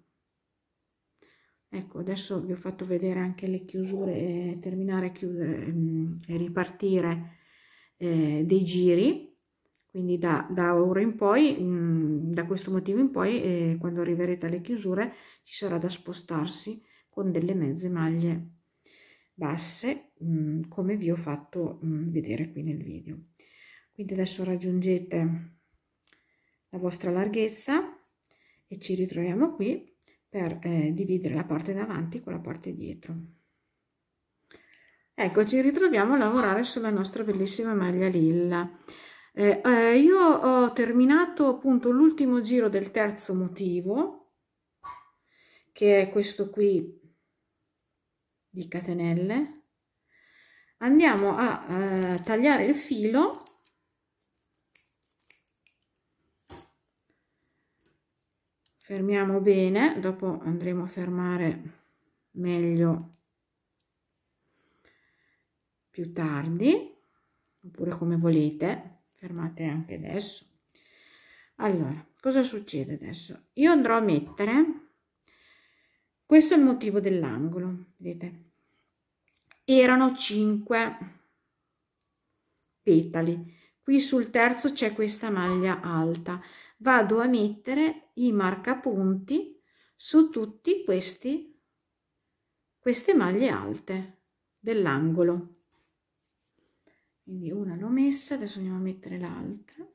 Ecco, adesso vi ho fatto vedere anche le chiusure e terminare, chiudere e ripartire dei giri, quindi da ora in poi, da questo motivo in poi, quando arriverete alle chiusure ci sarà da spostarsi con delle mezze maglie basse, come vi ho fatto vedere qui nel video. Quindi adesso raggiungete la vostra larghezza e ci ritroviamo qui per dividere la parte davanti con la parte dietro. Ecco, ci ritroviamo a lavorare sulla nostra bellissima maglia lilla. Io ho terminato appunto l'ultimo giro del terzo motivo, che è questo qui di catenelle. Andiamo a tagliare il filo fermiamo bene, dopo andremo a fermare meglio più tardi, oppure come volete, fermate anche adesso. Allora, cosa succede adesso? Io andrò a mettere, questo è il motivo dell'angolo, vedete? Erano 5 petali, qui sul terzo c'è questa maglia alta, vado a mettere i marcapunti su tutti queste maglie alte dell'angolo. Quindi una l'ho messa, adesso andiamo a mettere l'altra.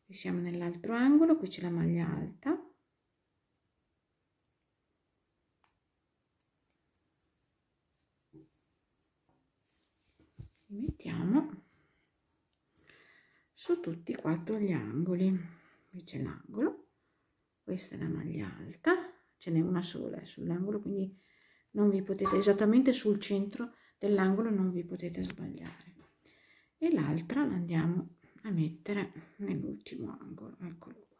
Siamo nell'altro angolo, qui c'è la maglia alta. Li mettiamo su tutti e 4 gli angoli. Qui c'è l'angolo, questa è la maglia alta, ce n'è una sola sull'angolo, quindi non vi potete, esattamente sul centro dell'angolo non vi potete sbagliare. E l'altra la andiamo a mettere nell'ultimo angolo, eccolo qua.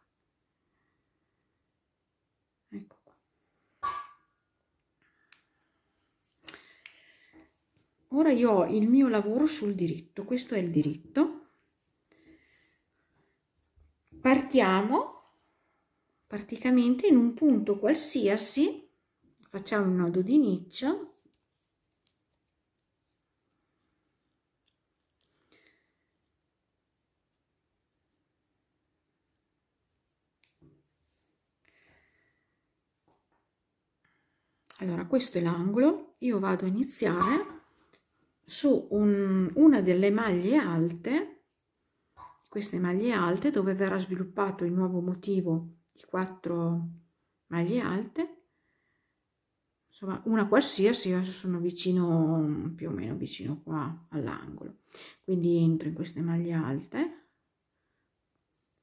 Ecco qua. Ora io ho il mio lavoro sul diritto, questo è il diritto. Partiamo praticamente in un punto qualsiasi, facciamo un nodo di nicchia. Allora, questo è l'angolo, io vado a iniziare su una delle maglie alte, queste maglie alte dove verrà sviluppato il nuovo motivo di 4 maglie alte, insomma una qualsiasi, io sono vicino, più o meno vicino qua all'angolo, quindi entro in queste maglie alte,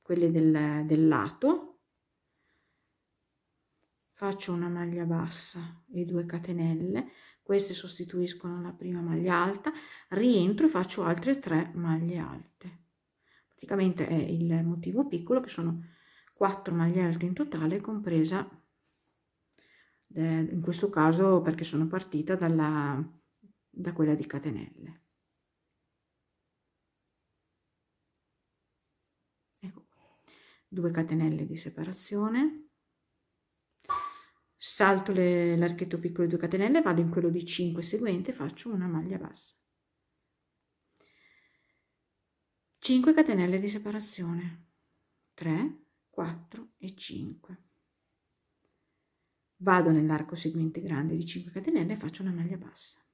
quelle del lato, faccio una maglia bassa e 2 catenelle, queste sostituiscono la prima maglia alta, rientro e faccio altre 3 maglie alte. Praticamente è il motivo piccolo, che sono 4 maglie alte in totale, compresa in questo caso perché sono partita da quella di catenelle. Ecco, 2 catenelle di separazione. Salto l'archetto piccolo di 2 catenelle, vado in quello di 5 seguente, faccio una maglia bassa, 5 catenelle di separazione, 3, 4 e 5, vado nell'arco seguente grande di 5 catenelle e faccio una maglia bassa,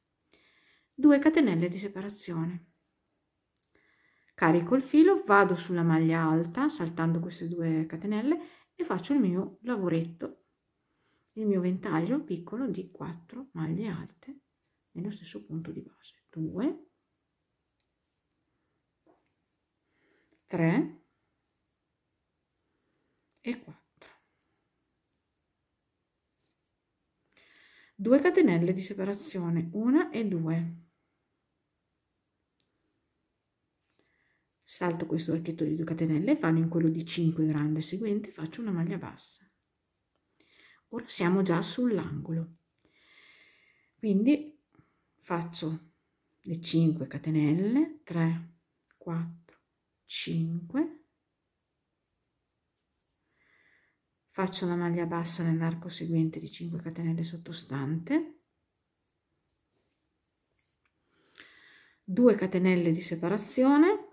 2 catenelle di separazione, carico il filo, vado sulla maglia alta saltando queste 2 catenelle e faccio il mio lavoretto, il mio ventaglio piccolo di 4 maglie alte nello stesso punto di base, 2, 3 e 4, 2 catenelle di separazione, 1 e 2, salto questo archetto di 2 catenelle, vado in quello di 5 grande seguente, faccio una maglia bassa. Ora siamo già sull'angolo, quindi faccio le 5 catenelle, 3, 4, 5, faccio la maglia bassa nell'arco seguente di 5 catenelle sottostante, 2 catenelle di separazione,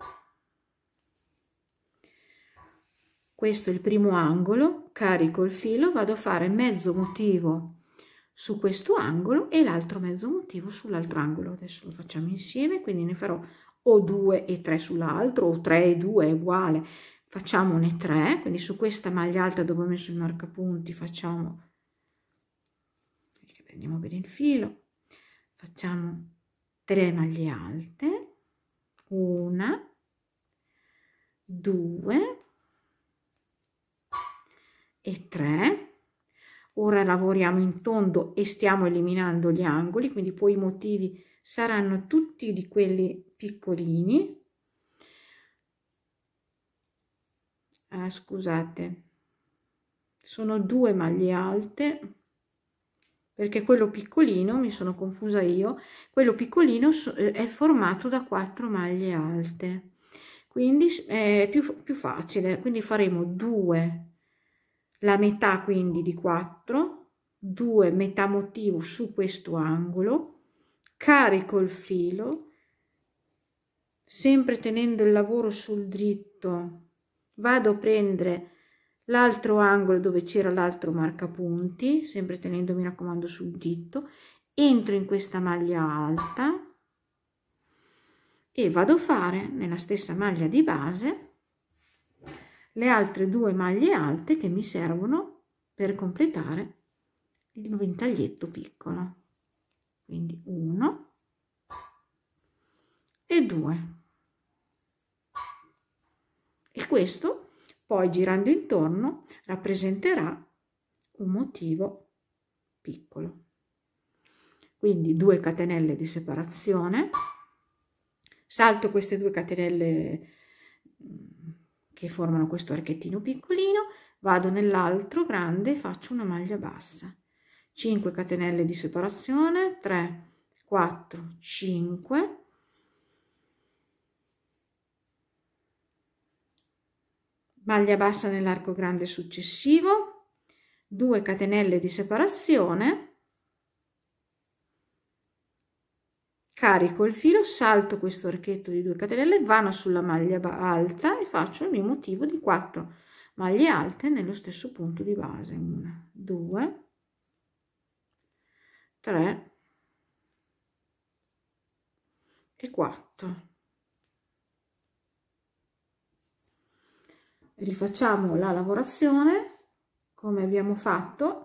questo è il primo angolo, carico il filo, vado a fare mezzo motivo su questo angolo e l'altro mezzo motivo sull'altro angolo. Adesso lo facciamo insieme, quindi ne farò o 2 e 3 sull'altro o 3 e 2 è uguale, facciamone 3, quindi su questa maglia alta dove ho messo il marcapunti facciamo, prendiamo bene il filo, facciamo 3 maglie alte, 1, 2 e 3. Ora lavoriamo in tondo e stiamo eliminando gli angoli, quindi poi i motivi saranno tutti di quelli piccolini. Scusate, sono 2 maglie alte, perché quello piccolino, mi sono confusa io, quello piccolino è formato da 4 maglie alte, quindi è più facile, quindi faremo 2, la metà quindi di 4, 2 metà motivo su questo angolo, carico il filo, sempre tenendo il lavoro sul dritto, vado a prendere l'altro angolo dove c'era l'altro marcapunti, sempre tenendo, mi raccomando, sul dritto, entro in questa maglia alta e vado a fare nella stessa maglia di base le altre 2 maglie alte che mi servono per completare il ventaglietto piccolo, quindi 1 e 2, e questo poi girando intorno rappresenterà un motivo piccolo. Quindi 2 catenelle di separazione, salto queste 2 catenelle che formano questo archettino piccolino, vado nell'altro grande e faccio una maglia bassa, 5 catenelle di separazione, 3, 4, 5, maglia bassa nell'arco grande successivo, 2 catenelle di separazione, carico il filo, salto questo archetto di 2 catenelle, vado sulla maglia alta e faccio il mio motivo di 4 maglie alte nello stesso punto di base, 1, 2, 3 e 4. Rifacciamo la lavorazione come abbiamo fatto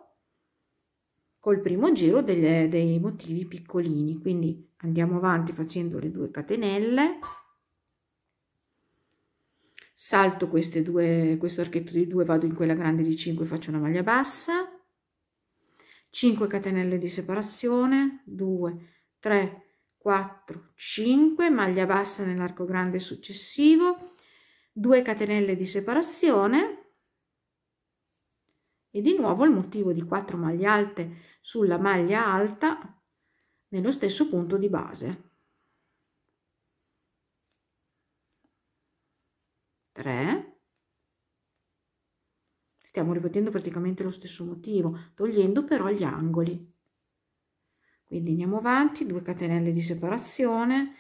col primo giro dei motivi piccolini, quindi andiamo avanti facendo le 2 catenelle, salto questo archetto di 2, vado in quella grande di 5, faccio una maglia bassa, 5 catenelle di separazione, 2, 3, 4, 5, maglia bassa nell'arco grande successivo, 2 catenelle di separazione e di nuovo il motivo di 4 maglie alte sulla maglia alta nello stesso punto di base, 3, stiamo ripetendo praticamente lo stesso motivo, togliendo però gli angoli, quindi andiamo avanti, 2 catenelle di separazione,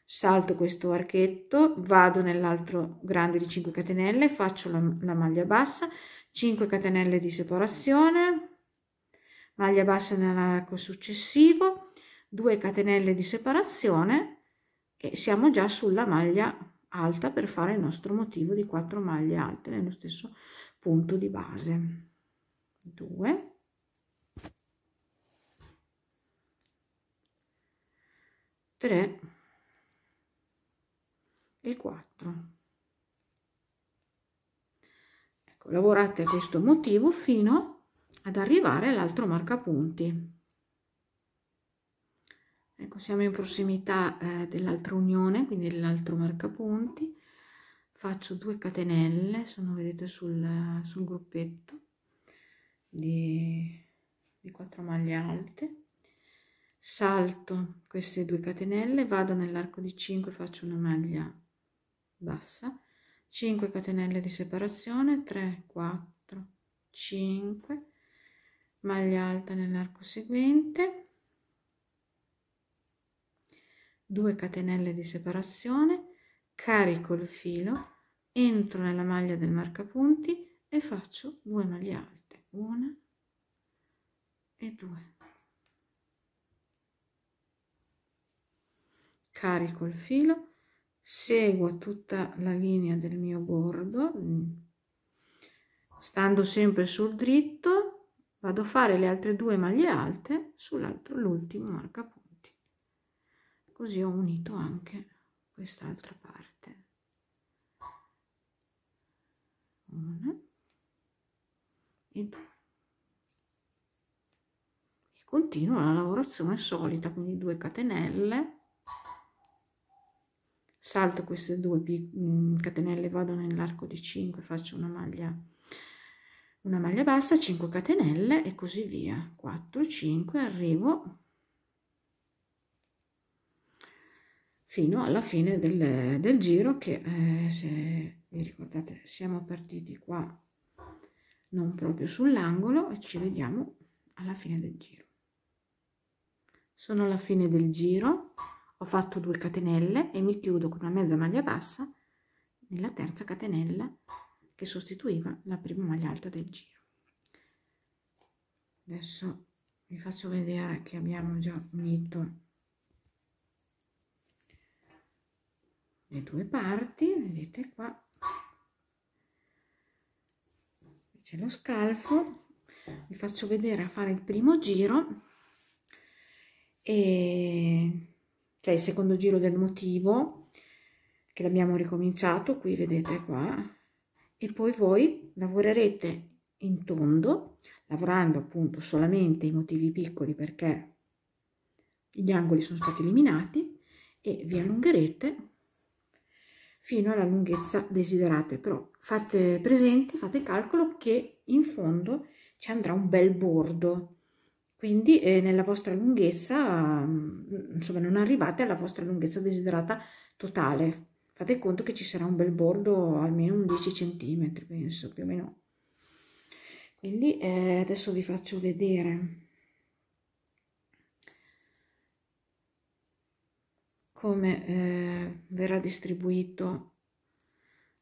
salto questo archetto, vado nell'altro grande di 5 catenelle, faccio la maglia bassa, 5 catenelle di separazione, maglia bassa nell'arco successivo, 2 catenelle di separazione e siamo già sulla maglia alta per fare il nostro motivo di 4 maglie alte nello stesso punto di base, 2, 3 e 4. Ecco, lavorate questo motivo fino ad arrivare all'altro marcapunti. Ecco, siamo in prossimità dell'altra unione, quindi dell'altro marcapunti. Faccio 2 catenelle, sono, vedete, sul gruppetto di 4 maglie alte, salto queste 2 catenelle, vado nell'arco di 5, faccio una maglia bassa, 5 catenelle di separazione, 3, 4, 5, maglia alta nell'arco seguente, 2 catenelle di separazione, carico il filo, entro nella maglia del marcapunti e faccio 2 maglie alte, 1 e 2, carico il filo, seguo tutta la linea del mio bordo, stando sempre sul dritto, vado a fare le altre 2 maglie alte sull'altro, l'ultimo marcapunti, così ho unito anche quest'altra parte. 1 e 2 e continuo la lavorazione solita, quindi 2 catenelle, salto queste 2 catenelle, vado nell'arco di 5, faccio una maglia bassa, 5 catenelle e così via, 4 5, arrivo fino alla fine del giro, che se vi ricordate siamo partiti qua non proprio sull'angolo, e ci vediamo alla fine del giro. Sono alla fine del giro, ho fatto 2 catenelle e mi chiudo con una mezza maglia bassa nella terza catenella che sostituiva la prima maglia alta del giro. Adesso vi faccio vedere che abbiamo già unito le 2 parti, vedete qua c'è lo scalfo. Vi faccio vedere a fare il primo giro, cioè il secondo giro del motivo, che l'abbiamo ricominciato qui, vedete qua, e poi voi lavorerete in tondo, lavorando appunto solamente i motivi piccoli perché gli angoli sono stati eliminati, e vi allungherete fino alla lunghezza desiderata. Però fate presente, fate calcolo che in fondo ci andrà un bel bordo, quindi nella vostra lunghezza, insomma, non arrivate alla vostra lunghezza desiderata totale. Fate conto che ci sarà un bel bordo, almeno un 10 cm, penso, più o meno. Quindi adesso vi faccio vedere come verrà distribuito.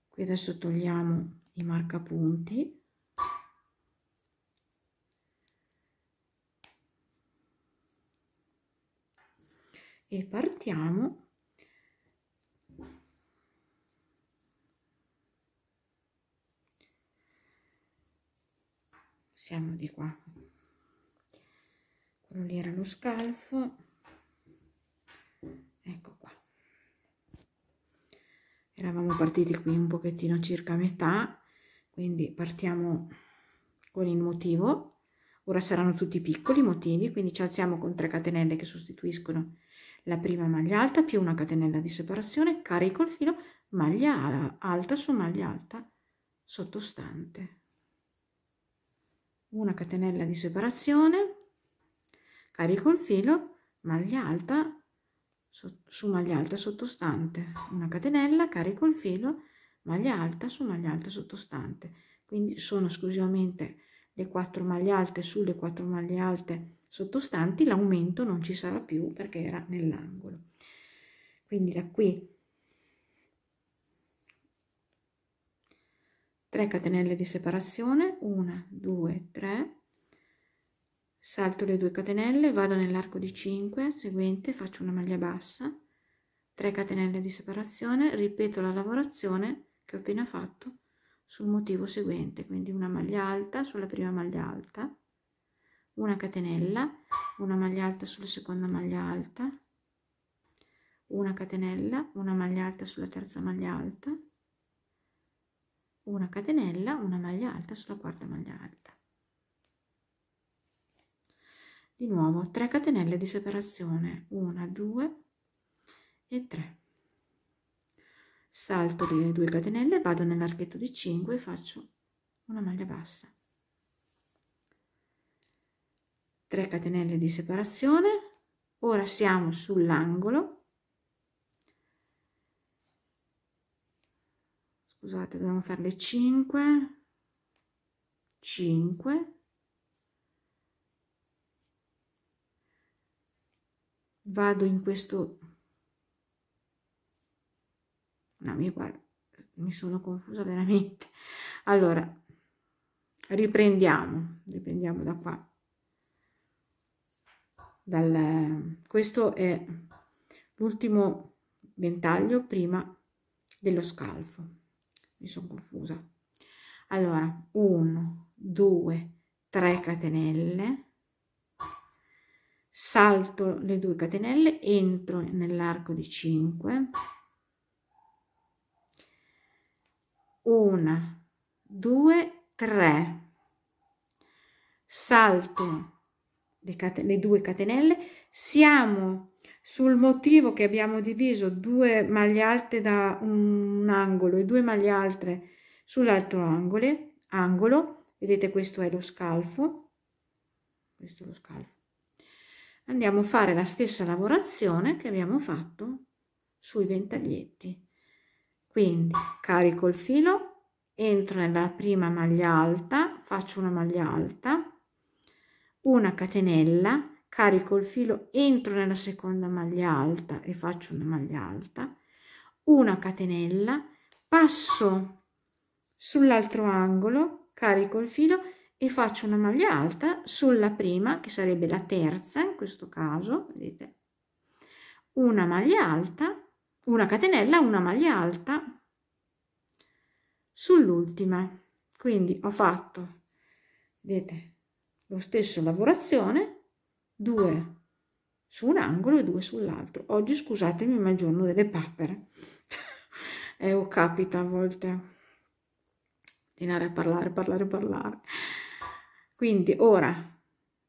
Qui adesso togliamo i marcapunti e partiamo siamo di qua. Quello lì era lo scalfo, ecco qua. Eravamo partiti qui un pochettino circa a metà, quindi partiamo con il motivo. Ora saranno tutti piccoli motivi, quindi ci alziamo con 3 catenelle che sostituiscono la prima maglia alta più una catenella di separazione, carico il filo, maglia alta su maglia alta sottostante, una catenella di separazione, carico il filo, maglia alta su maglia alta sottostante, una catenella, carico il filo, maglia alta su maglia alta sottostante. Quindi sono esclusivamente le 4 maglie alte sulle 4 maglie alte sottostanti, l'aumento non ci sarà più perché era nell'angolo. Quindi da qui 3 catenelle di separazione, 1 2 3, salto le 2 catenelle, vado nell'arco di 5 seguente, faccio una maglia bassa, 3 catenelle di separazione, ripeto la lavorazione che ho appena fatto sul motivo seguente, quindi una maglia alta sulla prima maglia alta, una catenella, una maglia alta sulla seconda maglia alta, una catenella, una maglia alta sulla terza maglia alta, una catenella, una maglia alta sulla quarta maglia alta. Di nuovo 3 catenelle di separazione, 1 2 e 3. Salto le 2 catenelle, vado nell'archetto di 5 e faccio una maglia bassa, 3 catenelle di separazione. Ora siamo sull'angolo, scusate, dobbiamo farle 5 5, vado in questo, no, mi sono confusa veramente. Allora riprendiamo da qua, questo è l'ultimo ventaglio prima dello scalfo. Mi sono confusa. Allora 1 2 3 catenelle, salto le 2 catenelle, entro nell'arco di 5, 1 2 3, salto le 2 catenelle, siamo sul motivo che abbiamo diviso 2 maglie alte da un angolo e 2 maglie alte sull'altro angolo. Vedete, questo è lo scalfo, questo è lo scalfo. Andiamo a fare la stessa lavorazione che abbiamo fatto sui ventaglietti. Quindi carico il filo, entro nella prima maglia alta, faccio una maglia alta, una catenella, carico il filo, entro nella seconda maglia alta e faccio una maglia alta, una catenella, passo sull'altro angolo, carico il filo e faccio una maglia alta sulla prima, che sarebbe la terza in questo caso, vedete, una maglia alta, una catenella, una maglia alta sull'ultima. Quindi ho fatto, vedete, lo stesso lavorazione, 2 su un angolo e 2 sull'altro. Oggi scusatemi, ma è il giorno delle papere. O capita a volte continuare a parlare. Quindi ora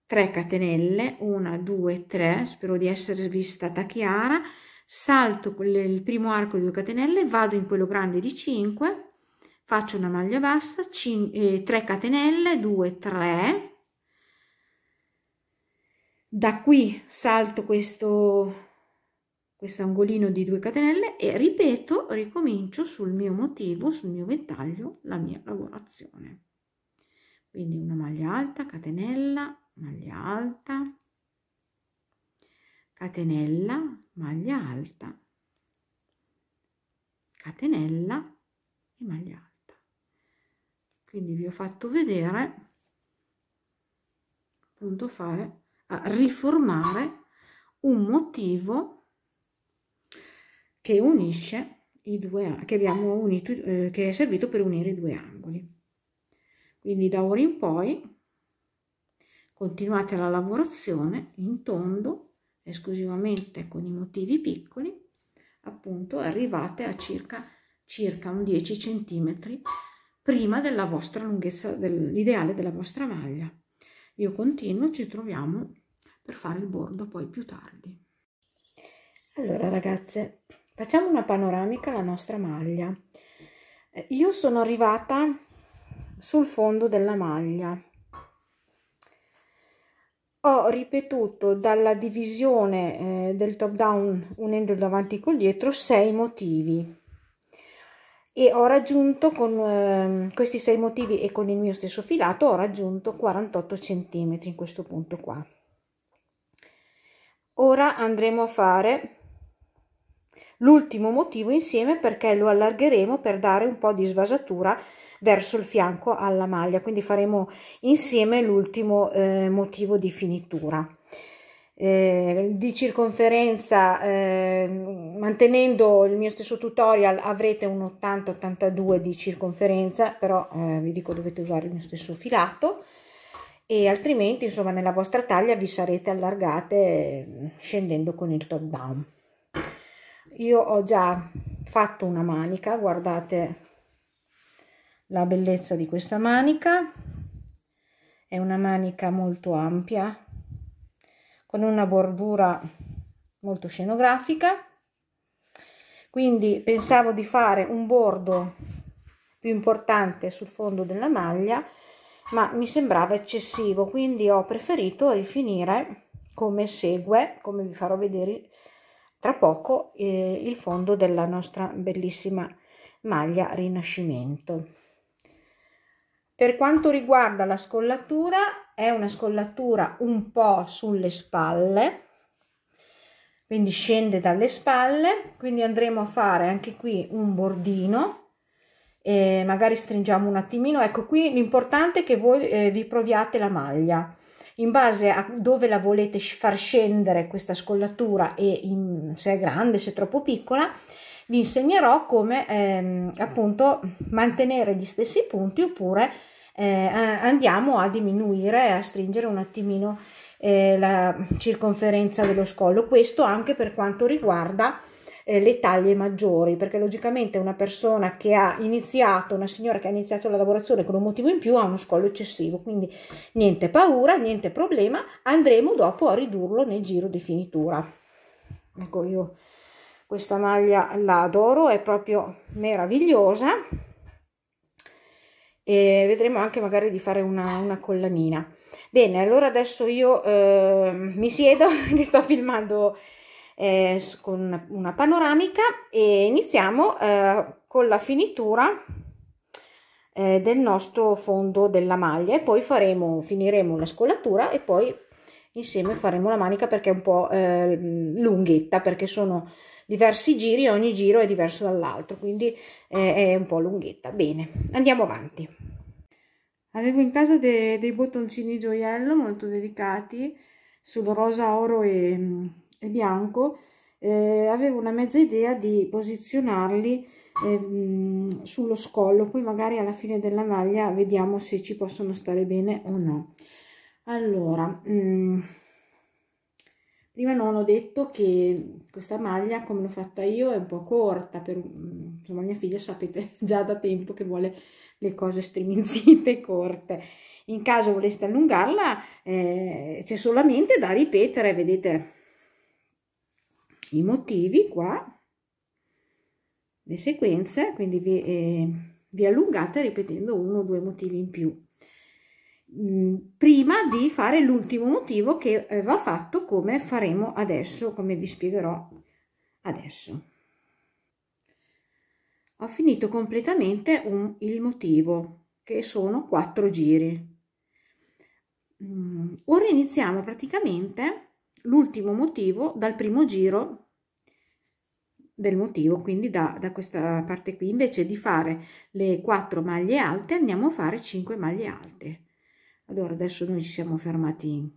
3 catenelle, 1 2 3, spero di esservi stata chiara, salto il primo arco di 2 catenelle, vado in quello grande di 5, faccio una maglia bassa, 3 catenelle, 2 3, da qui salto questo angolino di 2 catenelle e ripeto, ricomincio sul mio motivo, sul mio ventaglio, la mia lavorazione. Quindi una maglia alta, catenella, maglia alta, catenella, maglia alta, catenella e maglia alta. Quindi vi ho fatto vedere appunto a riformare un motivo che unisce i due, che abbiamo unito, che è servito per unire i due angoli. Quindi da ora in poi continuate la lavorazione in tondo, esclusivamente con i motivi piccoli, appunto arrivate a circa un 10 cm prima della vostra lunghezza, dell'ideale della vostra maglia. Io continuo, ci troviamo per fare il bordo poi più tardi. Allora ragazze, facciamo una panoramica alla nostra maglia. Io sono arrivata sul fondo della maglia, ho ripetuto dalla divisione del top down unendo il davanti col dietro 6 motivi e ho raggiunto con questi 6 motivi e con il mio stesso filato ho raggiunto 48 cm in questo punto qua. Ora andremo a fare l'ultimo motivo insieme perché lo allargheremo per dare un po' di svasatura verso il fianco alla maglia, quindi faremo insieme l'ultimo motivo di finitura. Di circonferenza, mantenendo il mio stesso tutorial avrete un 80-82 di circonferenza, però vi dico dovete usare il mio stesso filato e altrimenti insomma nella vostra taglia vi sarete allargate scendendo con il top down. Io ho già fatto una manica, guardate la bellezza di questa manica, è una manica molto ampia con una bordura molto scenografica, quindi pensavo di fare un bordo più importante sul fondo della maglia, ma mi sembrava eccessivo, quindi ho preferito rifinire come segue, come vi farò vedere tra poco, il fondo della nostra bellissima maglia Rinascimento. Per quanto riguarda la scollatura, è una scollatura un po' sulle spalle, quindi scende dalle spalle, quindi andremo a fare anche qui un bordino e magari stringiamo un attimino. Ecco, qui l'importante è che voi vi proviate la maglia, in base a dove la volete far scendere questa scollatura e se è grande, se è troppo piccola, vi insegnerò come appunto mantenere gli stessi punti, oppure andiamo a diminuire e a stringere un attimino la circonferenza dello scollo. Questo anche per quanto riguarda le taglie maggiori, perché logicamente una persona che ha iniziato, una signora che ha iniziato la lavorazione con un motivo in più ha uno scollo eccessivo, quindi niente paura, niente problema, andremo dopo a ridurlo nel giro di finitura. Ecco, io questa maglia la adoro, è proprio meravigliosa, e vedremo anche magari di fare una collanina. Bene, allora adesso io mi siedo che sto filmando con una panoramica, e iniziamo con la finitura del nostro fondo della maglia, e poi finiremo la scollatura e poi insieme faremo la manica, perché è un po' lunghetta, perché sono diversi giri, ogni giro è diverso dall'altro, quindi è un po' lunghetta. Bene, andiamo avanti. Avevo in casa dei bottoncini gioiello molto delicati sul rosa, oro e bianco. Avevo una mezza idea di posizionarli sullo scollo, poi magari alla fine della maglia vediamo se ci possono stare bene o no. Allora, prima non ho detto che questa maglia, come l'ho fatta io, è un po' corta, insomma mia figlia sapete già da tempo che vuole le cose striminzite e corte. In caso voleste allungarla c'è solamente da ripetere, vedete i motivi qua, le sequenze, quindi vi allungate ripetendo 1 o 2 motivi in più, prima di fare l'ultimo motivo, che va fatto come faremo adesso, come vi spiegherò adesso. Ho finito completamente il motivo, che sono 4 giri. Ora iniziamo praticamente l'ultimo motivo dal primo giro del motivo, quindi da questa parte qui. Invece di fare le 4 maglie alte andiamo a fare 5 maglie alte. Allora adesso noi ci siamo fermati,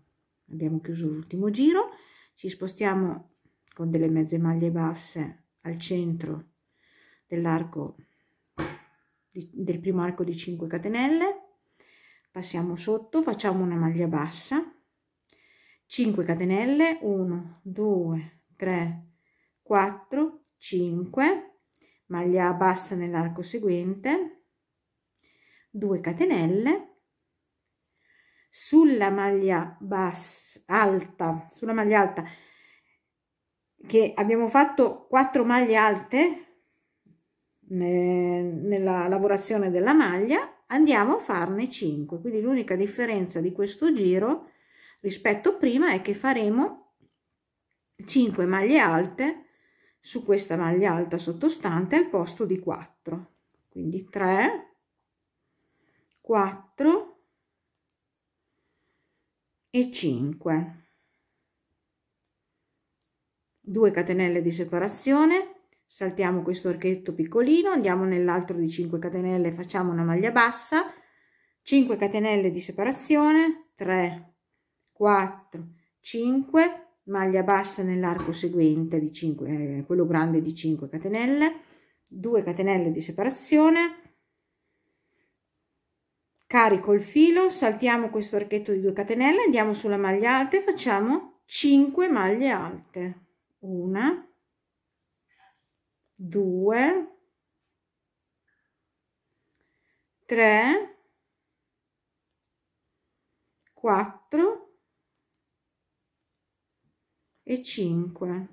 abbiamo chiuso l'ultimo giro, ci spostiamo con delle mezze maglie basse al centro dell'arco del primo arco di 5 catenelle, passiamo sotto, facciamo una maglia bassa, 5 catenelle, 1 2 3 4 5, maglia bassa nell'arco seguente, 2 catenelle, sulla maglia bassa alta, sulla maglia alta che abbiamo fatto 4 maglie alte nella lavorazione della maglia, andiamo a farne 5. Quindi l'unica differenza di questo giro rispetto a prima è che faremo 5 maglie alte su questa maglia alta sottostante al posto di 4, quindi 3 4 e 5, 2 catenelle di separazione, saltiamo questo archetto piccolino, andiamo nell'altro di 5 catenelle, facciamo una maglia bassa, 5 catenelle di separazione, 3 4 5, maglia bassa nell'arco seguente di 5, quello grande di 5 catenelle, 2 catenelle di separazione, carico il filo, saltiamo questo archetto di 2 catenelle, andiamo sulla maglia alta e facciamo 5 maglie alte, 1 2 3 4 e 5.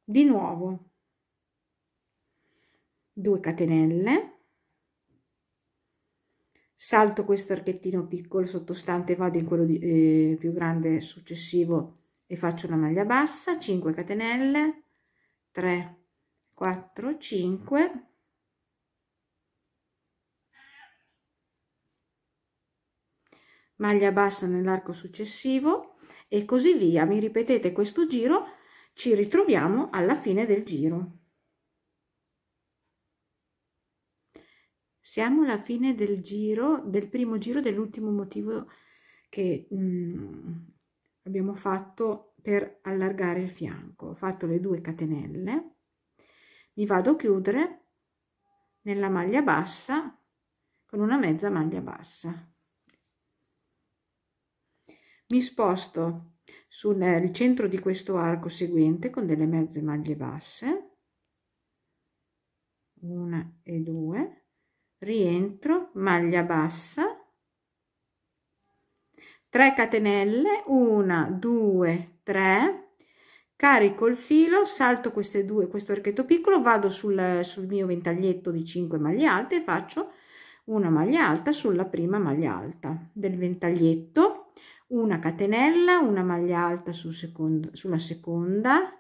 Di nuovo 2 catenelle, salto questo archettino piccolo sottostante, vado in quello più grande successivo e faccio una maglia bassa, 5 catenelle, 3 4 5, maglia bassa nell'arco successivo e così via. Mi ripetete questo giro, ci ritroviamo alla fine del giro. Siamo alla fine del giro, del primo giro dell'ultimo motivo che abbiamo fatto per allargare il fianco. Ho fatto le 2 catenelle, mi vado a chiudere nella maglia bassa con una mezza maglia bassa, mi sposto sul centro di questo arco seguente con delle mezze maglie basse, 1 e 2, rientro, maglia bassa, 3 catenelle, 1 2 3, carico il filo, salto queste due, questo archetto piccolo, vado sul mio ventaglietto di 5 maglie alte e faccio una maglia alta sulla prima maglia alta del ventaglietto, una catenella, una maglia alta sulla seconda,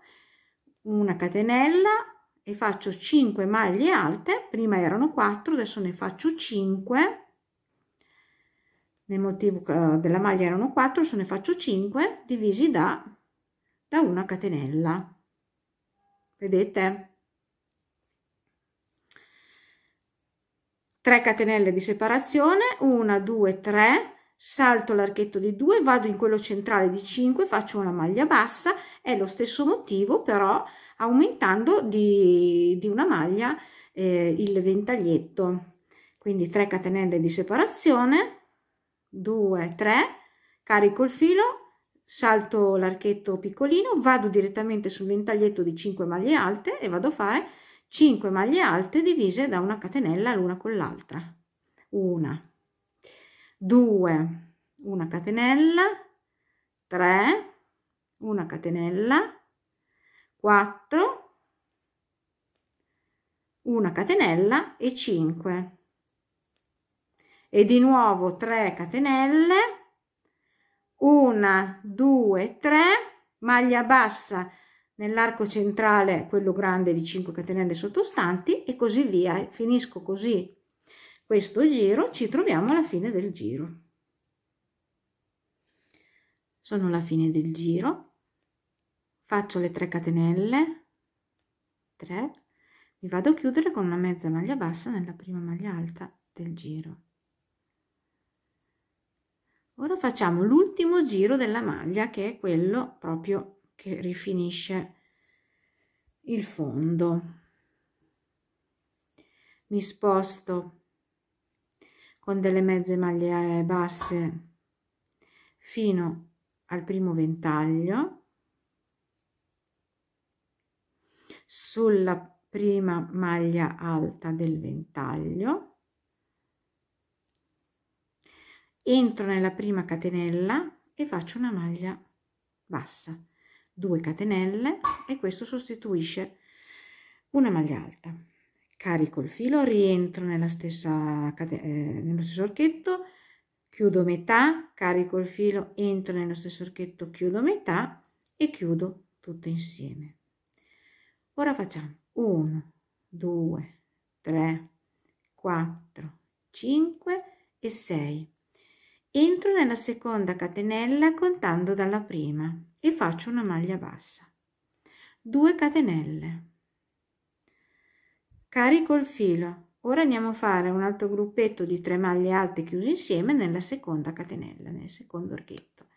una catenella e faccio 5 maglie alte. Prima erano 4, adesso ne faccio 5. Nel motivo della maglia erano 4, adesso ne faccio 5 divisi da una catenella, vedete? 3 catenelle di separazione, 1 2 3, salto l'archetto di 2, vado in quello centrale di 5, faccio una maglia bassa. È lo stesso motivo, però aumentando di una maglia il ventaglietto. Quindi 3 catenelle di separazione, 2 3, carico il filo, salto l'archetto piccolino, vado direttamente sul ventaglietto di 5 maglie alte e vado a fare 5 maglie alte divise da una catenella l'una con l'altra, 1 2, una catenella, 3, una catenella, 4, una catenella e 5, e di nuovo 3 catenelle, 1 2 3, maglia bassa nell'arco centrale, quello grande di 5 catenelle sottostanti, e così via. Finisco così questo giro, ci troviamo alla fine del giro. Sono alla fine del giro, faccio le 3 catenelle, 3, mi vado a chiudere con una mezza maglia bassa nella prima maglia alta del giro. Ora facciamo l'ultimo giro della maglia, che è quello proprio che rifinisce il fondo. Mi sposto con delle mezze maglie basse fino al primo ventaglio, sulla prima maglia alta del ventaglio, entro nella prima catenella e faccio una maglia bassa, 2 catenelle, e questo sostituisce una maglia alta. Carico il filo, rientro nello stesso archetto, chiudo metà, carico il filo, entro nello stesso archetto, chiudo metà e chiudo tutto insieme. Ora facciamo 1 2 3 4 5 e 6. Entro nella seconda catenella contando dalla prima e faccio una maglia bassa, 2 catenelle, carico il filo. Ora andiamo a fare un altro gruppetto di 3 maglie alte chiuse insieme nella seconda catenella, nel secondo archetto.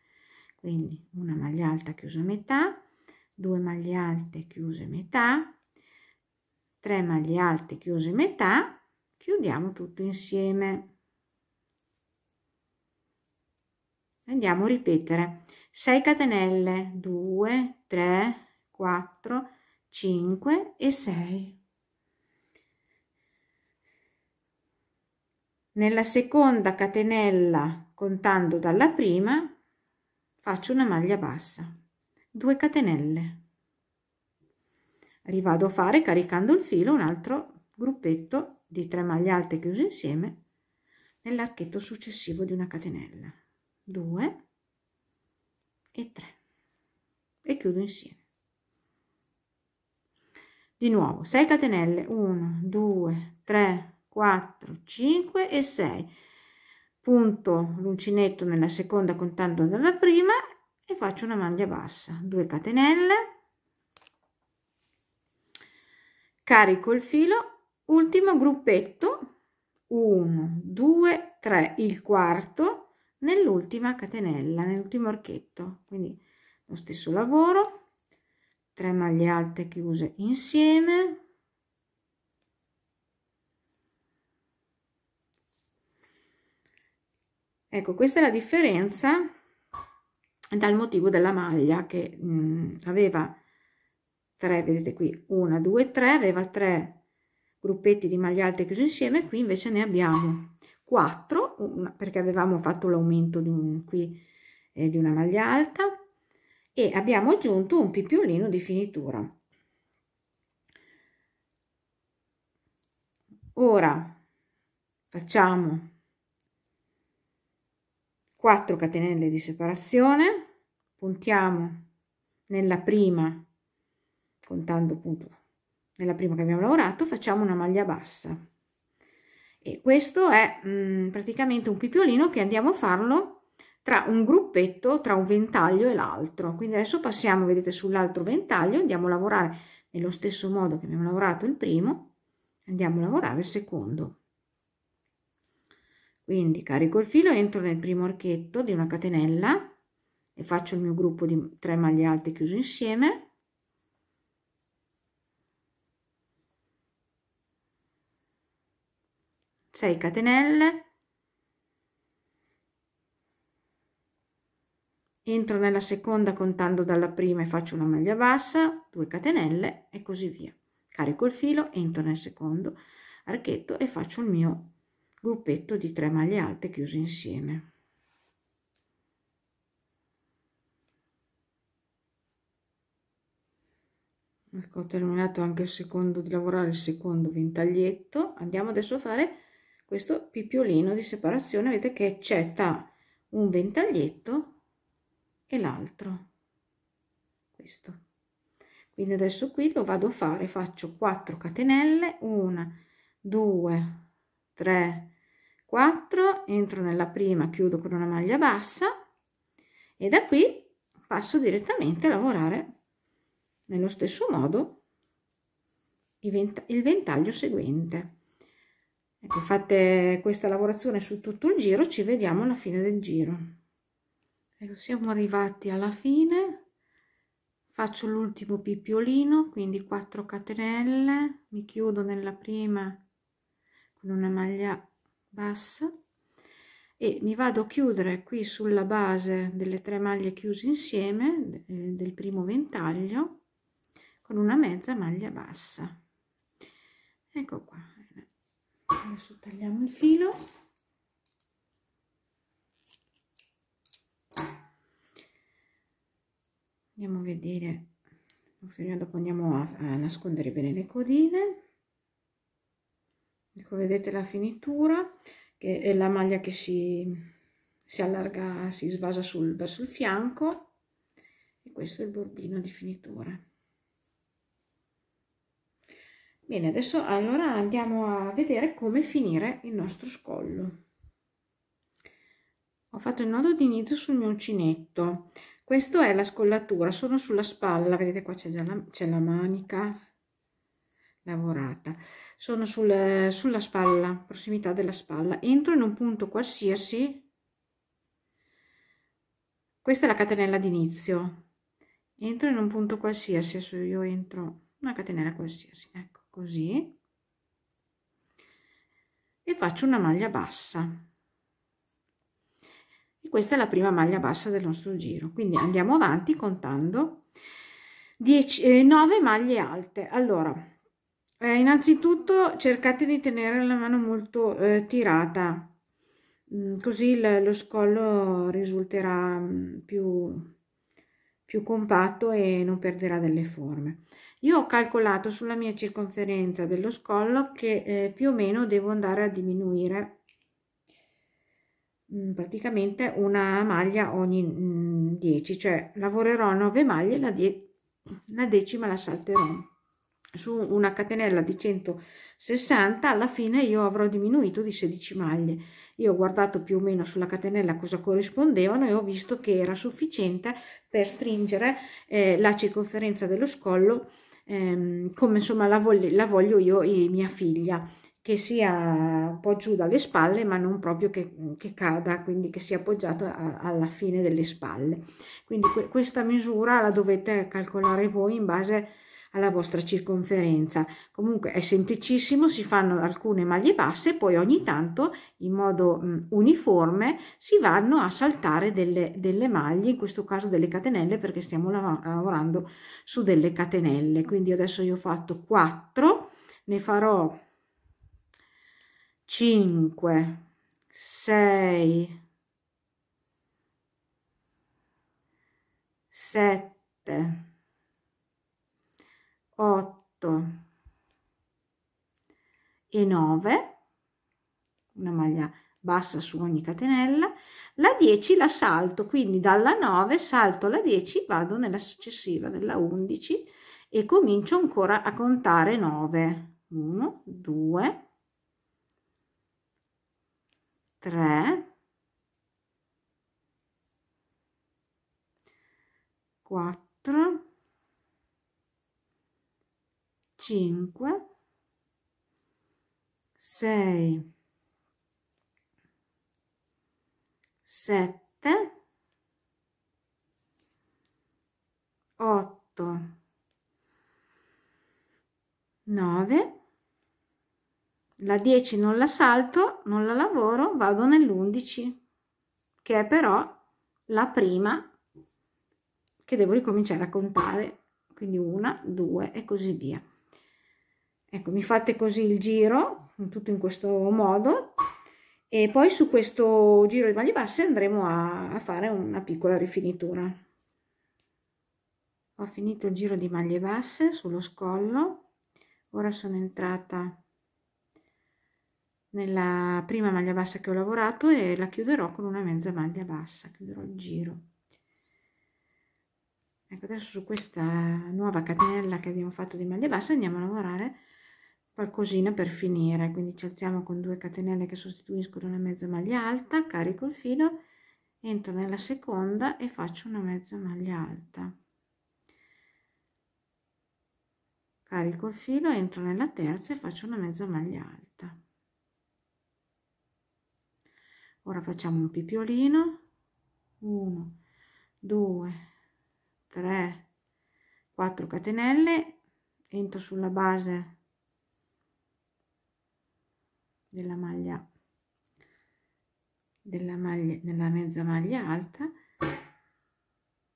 Quindi una maglia alta chiusa a metà, 2 maglie alte chiuse a metà, 3 maglie alte chiuse a metà, chiudiamo tutto insieme. Andiamo a ripetere 6 catenelle, 2 3 4 5 e 6. Nella seconda catenella contando dalla prima faccio una maglia bassa, 2 catenelle, rivado a fare, caricando il filo, un altro gruppetto di 3 maglie alte chiuse insieme nell'archetto successivo di una catenella, 2 e 3, e chiudo insieme. Di nuovo 6 catenelle, 1 2 3 4 5 e 6, punto l'uncinetto nella seconda contando dalla prima e faccio una maglia bassa, 2 catenelle, carico il filo, ultimo gruppetto 1 2 3, il quarto nell'ultima catenella, nell'ultimo archetto. Quindi lo stesso lavoro, 3 maglie alte chiuse insieme, ecco, questa è la differenza dal motivo della maglia che aveva 3, vedete qui 1 2 3, aveva 3 gruppetti di maglie alte chiuse insieme, qui invece ne abbiamo 4 perché avevamo fatto l'aumento di una maglia alta e abbiamo aggiunto un pipiolino di finitura. Ora facciamo 4 catenelle di separazione, puntiamo nella prima, contando appunto nella prima che abbiamo lavorato, facciamo una maglia bassa e questo è praticamente un pipiolino che andiamo a farlo tra un gruppetto, tra un ventaglio e l'altro. Quindi adesso passiamo, vedete, sull'altro ventaglio, andiamo a lavorare nello stesso modo che abbiamo lavorato il primo, andiamo a lavorare il secondo. Quindi carico il filo, entro nel primo archetto di una catenella e faccio il mio gruppo di 3 maglie alte chiuse insieme, 6 catenelle, entro nella seconda contando dalla prima e faccio una maglia bassa, 2 catenelle e così via. Carico il filo, entro nel secondo archetto e faccio il mio gruppetto di 3 maglie alte chiuse insieme. Ecco, ho terminato anche il secondo di lavorare il secondo ventaglietto. Andiamo adesso a fare questo pipiolino di separazione, vedete che c'è tra un ventaglietto e l'altro, questo. Quindi adesso qui lo vado a fare, faccio 4 catenelle, 1 2 3 4, entro nella prima, chiudo con una maglia bassa e da qui passo direttamente a lavorare nello stesso modo il ventaglio seguente. Ecco, fate questa lavorazione su tutto il giro, ci vediamo alla fine del giro. Ecco, siamo arrivati alla fine, faccio l'ultimo pipiolino, quindi 4 catenelle, mi chiudo nella prima con una maglia bassa e mi vado a chiudere qui sulla base delle 3 maglie chiuse insieme del primo ventaglio con una mezza maglia bassa. Ecco qua, adesso tagliamo il filo, andiamo a vedere, dopo andiamo a nascondere bene le codine. Ecco, vedete la finitura, che è la maglia che si allarga, si svasa verso il fianco, e questo è il bordino di finitura. Bene, adesso allora andiamo a vedere come finire il nostro scollo. Ho fatto il nodo di inizio sul mio uncinetto, questa è la scollatura, sono sulla spalla, vedete qua c'è la manica lavorata, sono sulla spalla, prossimità della spalla, entro in un punto qualsiasi, questa è la catenella d'inizio, entro in un punto qualsiasi, adesso io entro una catenella qualsiasi, ecco così, e faccio una maglia bassa, e questa è la prima maglia bassa del nostro giro. Quindi andiamo avanti contando 9 maglie alte. Allora, innanzitutto cercate di tenere la mano molto tirata, così lo scollo risulterà più compatto e non perderà delle forme. Io ho calcolato sulla mia circonferenza dello scollo che più o meno devo andare a diminuire praticamente una maglia ogni 10, cioè lavorerò 9 maglie, la decima la salterò. Su una catenella di 160 alla fine io avrò diminuito di 16 maglie. Io ho guardato più o meno sulla catenella cosa corrispondevano e ho visto che era sufficiente per stringere la circonferenza dello scollo come insomma la voglio io e mia figlia, che sia un po' giù dalle spalle, ma non proprio che cada, quindi che sia appoggiato alla fine delle spalle. Quindi questa misura la dovete calcolare voi in base alla vostra circonferenza. Comunque è semplicissimo, si fanno alcune maglie basse, poi ogni tanto in modo uniforme si vanno a saltare delle maglie, in questo caso delle catenelle, perché stiamo lavorando su delle catenelle. Quindi adesso io ho fatto 4, ne farò 5, 6, 7, 8 e 9, una maglia bassa su ogni catenella. La 10 la salto, quindi dalla 9 salto la 10, vado nella successiva, nella 11, e comincio ancora a contare 9. 1, 2, 3, 4, 5, 6, 7, 8, 9, la 10 non la salto, non la lavoro, vado nell'11, che è però la prima che devo ricominciare a contare, quindi 1, 2 e così via. Ecco, mi fate così il giro, tutto in questo modo, e poi su questo giro di maglie basse andremo a fare una piccola rifinitura. Ho finito il giro di maglie basse sullo scollo, ora sono entrata nella prima maglia bassa che ho lavorato e la chiuderò con una mezza maglia bassa, chiuderò il giro. Ecco, adesso su questa nuova catenella che abbiamo fatto di maglia bassa andiamo a lavorare qualcosina per finire, quindi ci alziamo con 2 catenelle che sostituiscono una mezza maglia alta, carico il filo, entro nella seconda e faccio una mezza maglia alta, carico il filo, entro nella terza e faccio una mezza maglia alta. Ora facciamo un pipiolino, 1, 2, 3, 4 catenelle, entro sulla base della mezza maglia alta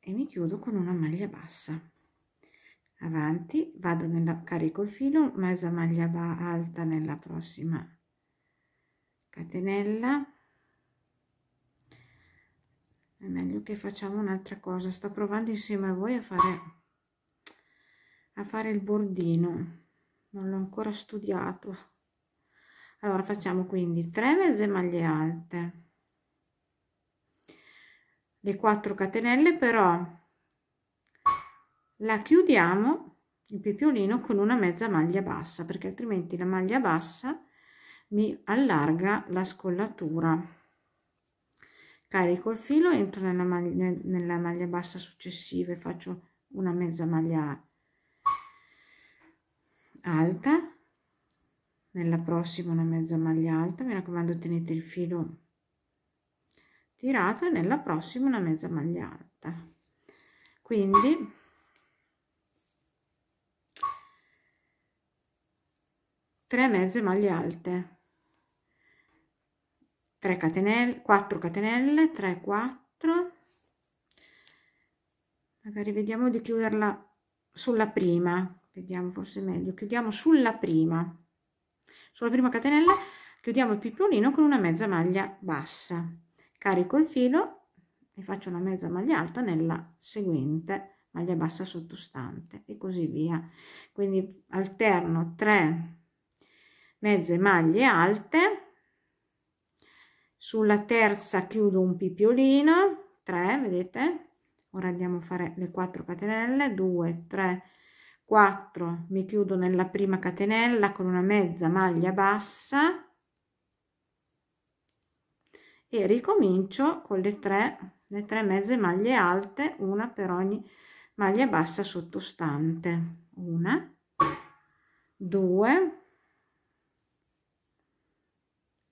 e mi chiudo con una maglia bassa. Avanti, vado carico il filo, mezza maglia alta nella prossima catenella. È meglio che facciamo un'altra cosa, sto provando insieme a voi a fare il bordino, non l'ho ancora studiato. Allora facciamo quindi 3 mezze maglie alte, le 4 catenelle, però la chiudiamo il pipiolino con una mezza maglia bassa, perché altrimenti la maglia bassa mi allarga la scollatura. Carico il filo, entro nella maglia bassa successiva e faccio una mezza maglia alta, nella prossima una mezza maglia alta, mi raccomando tenete il filo tirato, e nella prossima una mezza maglia alta. Quindi tre mezze maglie alte, 3 catenelle, 4 catenelle, 3, 4, magari vediamo di chiuderla sulla prima, vediamo forse meglio, chiudiamo sulla prima catenella, chiudiamo il pipiolino con una mezza maglia bassa, carico il filo e faccio una mezza maglia alta nella seguente maglia bassa sottostante e così via. Quindi alterno 3 mezze maglie alte, sulla terza chiudo un pipiolino, 3, vedete? Ora andiamo a fare le 4 catenelle, 2, 3, 4, mi chiudo nella prima catenella con una mezza maglia bassa e ricomincio con le tre mezze maglie alte, una per ogni maglia bassa sottostante. 1, 2,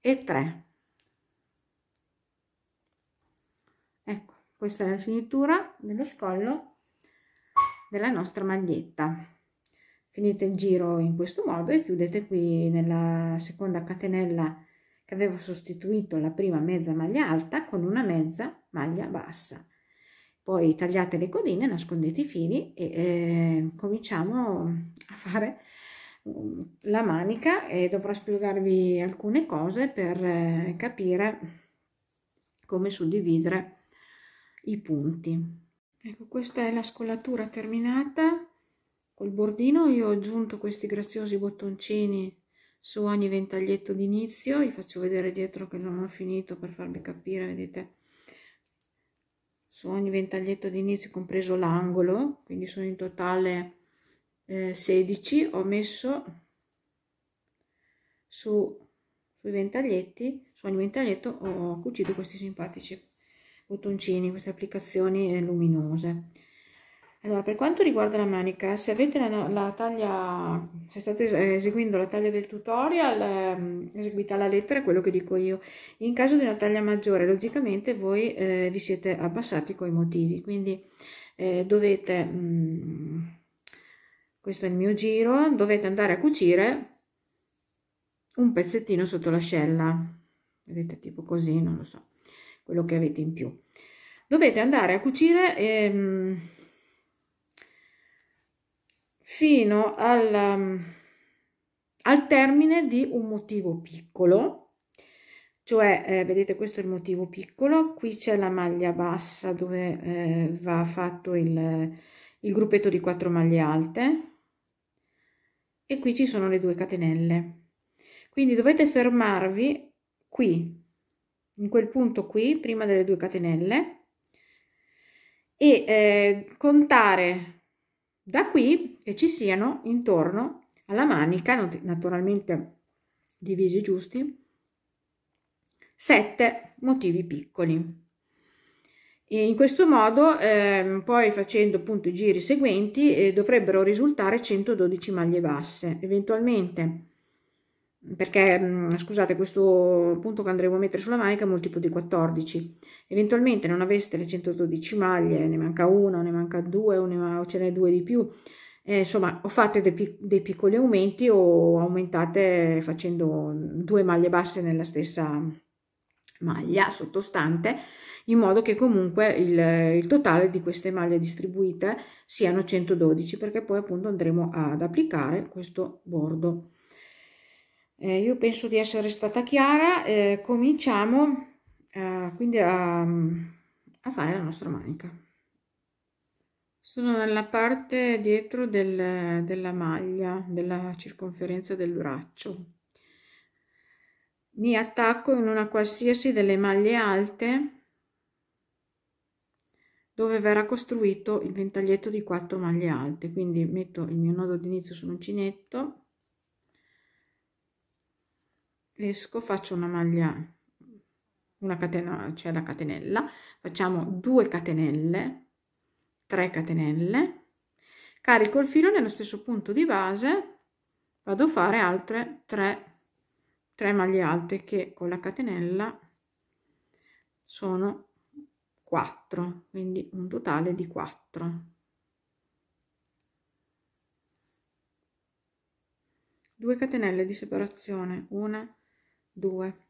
e 3. Ecco, questa è la finitura dello scollo della nostra maglietta. Finite il giro in questo modo e chiudete qui nella seconda catenella che avevo sostituito la prima mezza maglia alta con una mezza maglia bassa. Poi tagliate le codine, nascondete i fili e cominciamo a fare la manica, e dovrò spiegarvi alcune cose per capire come suddividere i punti. Ecco, questa è la scollatura terminata. Col bordino io ho aggiunto questi graziosi bottoncini su ogni ventaglietto d'inizio. Vi faccio vedere dietro che non ho finito per farvi capire, vedete, su ogni ventaglietto d'inizio compreso l'angolo, quindi sono in totale 16. Ho messo sui ventaglietti, su ogni ventaglietto ho cucito questi simpatici bottoncini, queste applicazioni luminose. Allora, per quanto riguarda la manica, se avete la taglia, se state eseguendo la taglia del tutorial, eseguite alla lettera quello che dico io. In caso di una taglia maggiore, logicamente voi vi siete abbassati coi motivi, quindi dovete, questo è il mio giro, dovete andare a cucire un pezzettino sotto l'ascella, vedete, tipo così, non lo so, quello che avete in più. Dovete andare a cucire fino al termine di un motivo piccolo, cioè vedete, questo è il motivo piccolo, qui c'è la maglia bassa dove va fatto il gruppetto di 4 maglie alte e qui ci sono le 2 catenelle, quindi dovete fermarvi qui, in quel punto qui, prima delle 2 catenelle, e contare da qui che ci siano intorno alla manica, naturalmente divisi giusti, 7 motivi piccoli. E in questo modo poi, facendo appunto i giri seguenti, dovrebbero risultare 112 maglie basse. Eventualmente, perché scusate, questo punto che andremo a mettere sulla manica è multiplo di 14, eventualmente non aveste le 112 maglie, ne manca una, ne manca due, o ce n'è 2 di più, insomma, o fate dei piccoli aumenti o aumentate facendo 2 maglie basse nella stessa maglia sottostante, in modo che comunque il totale di queste maglie distribuite siano 112, perché poi appunto andremo ad applicare questo bordo. Io penso di essere stata chiara. Cominciamo quindi a fare la nostra manica. Sono nella parte dietro della maglia, della circonferenza del braccio. Mi attacco in una qualsiasi delle maglie alte dove verrà costruito il ventaglietto di 4 maglie alte, quindi metto il mio nodo d'inizio sull'uncinetto, esco, faccio una maglia, una catena, cioè la catenella, facciamo 2 catenelle, 3 catenelle, carico il filo nello stesso punto di base, vado a fare altre 3 maglie alte che con la catenella sono 4, quindi un totale di 4. 2 catenelle di separazione, 1, 2,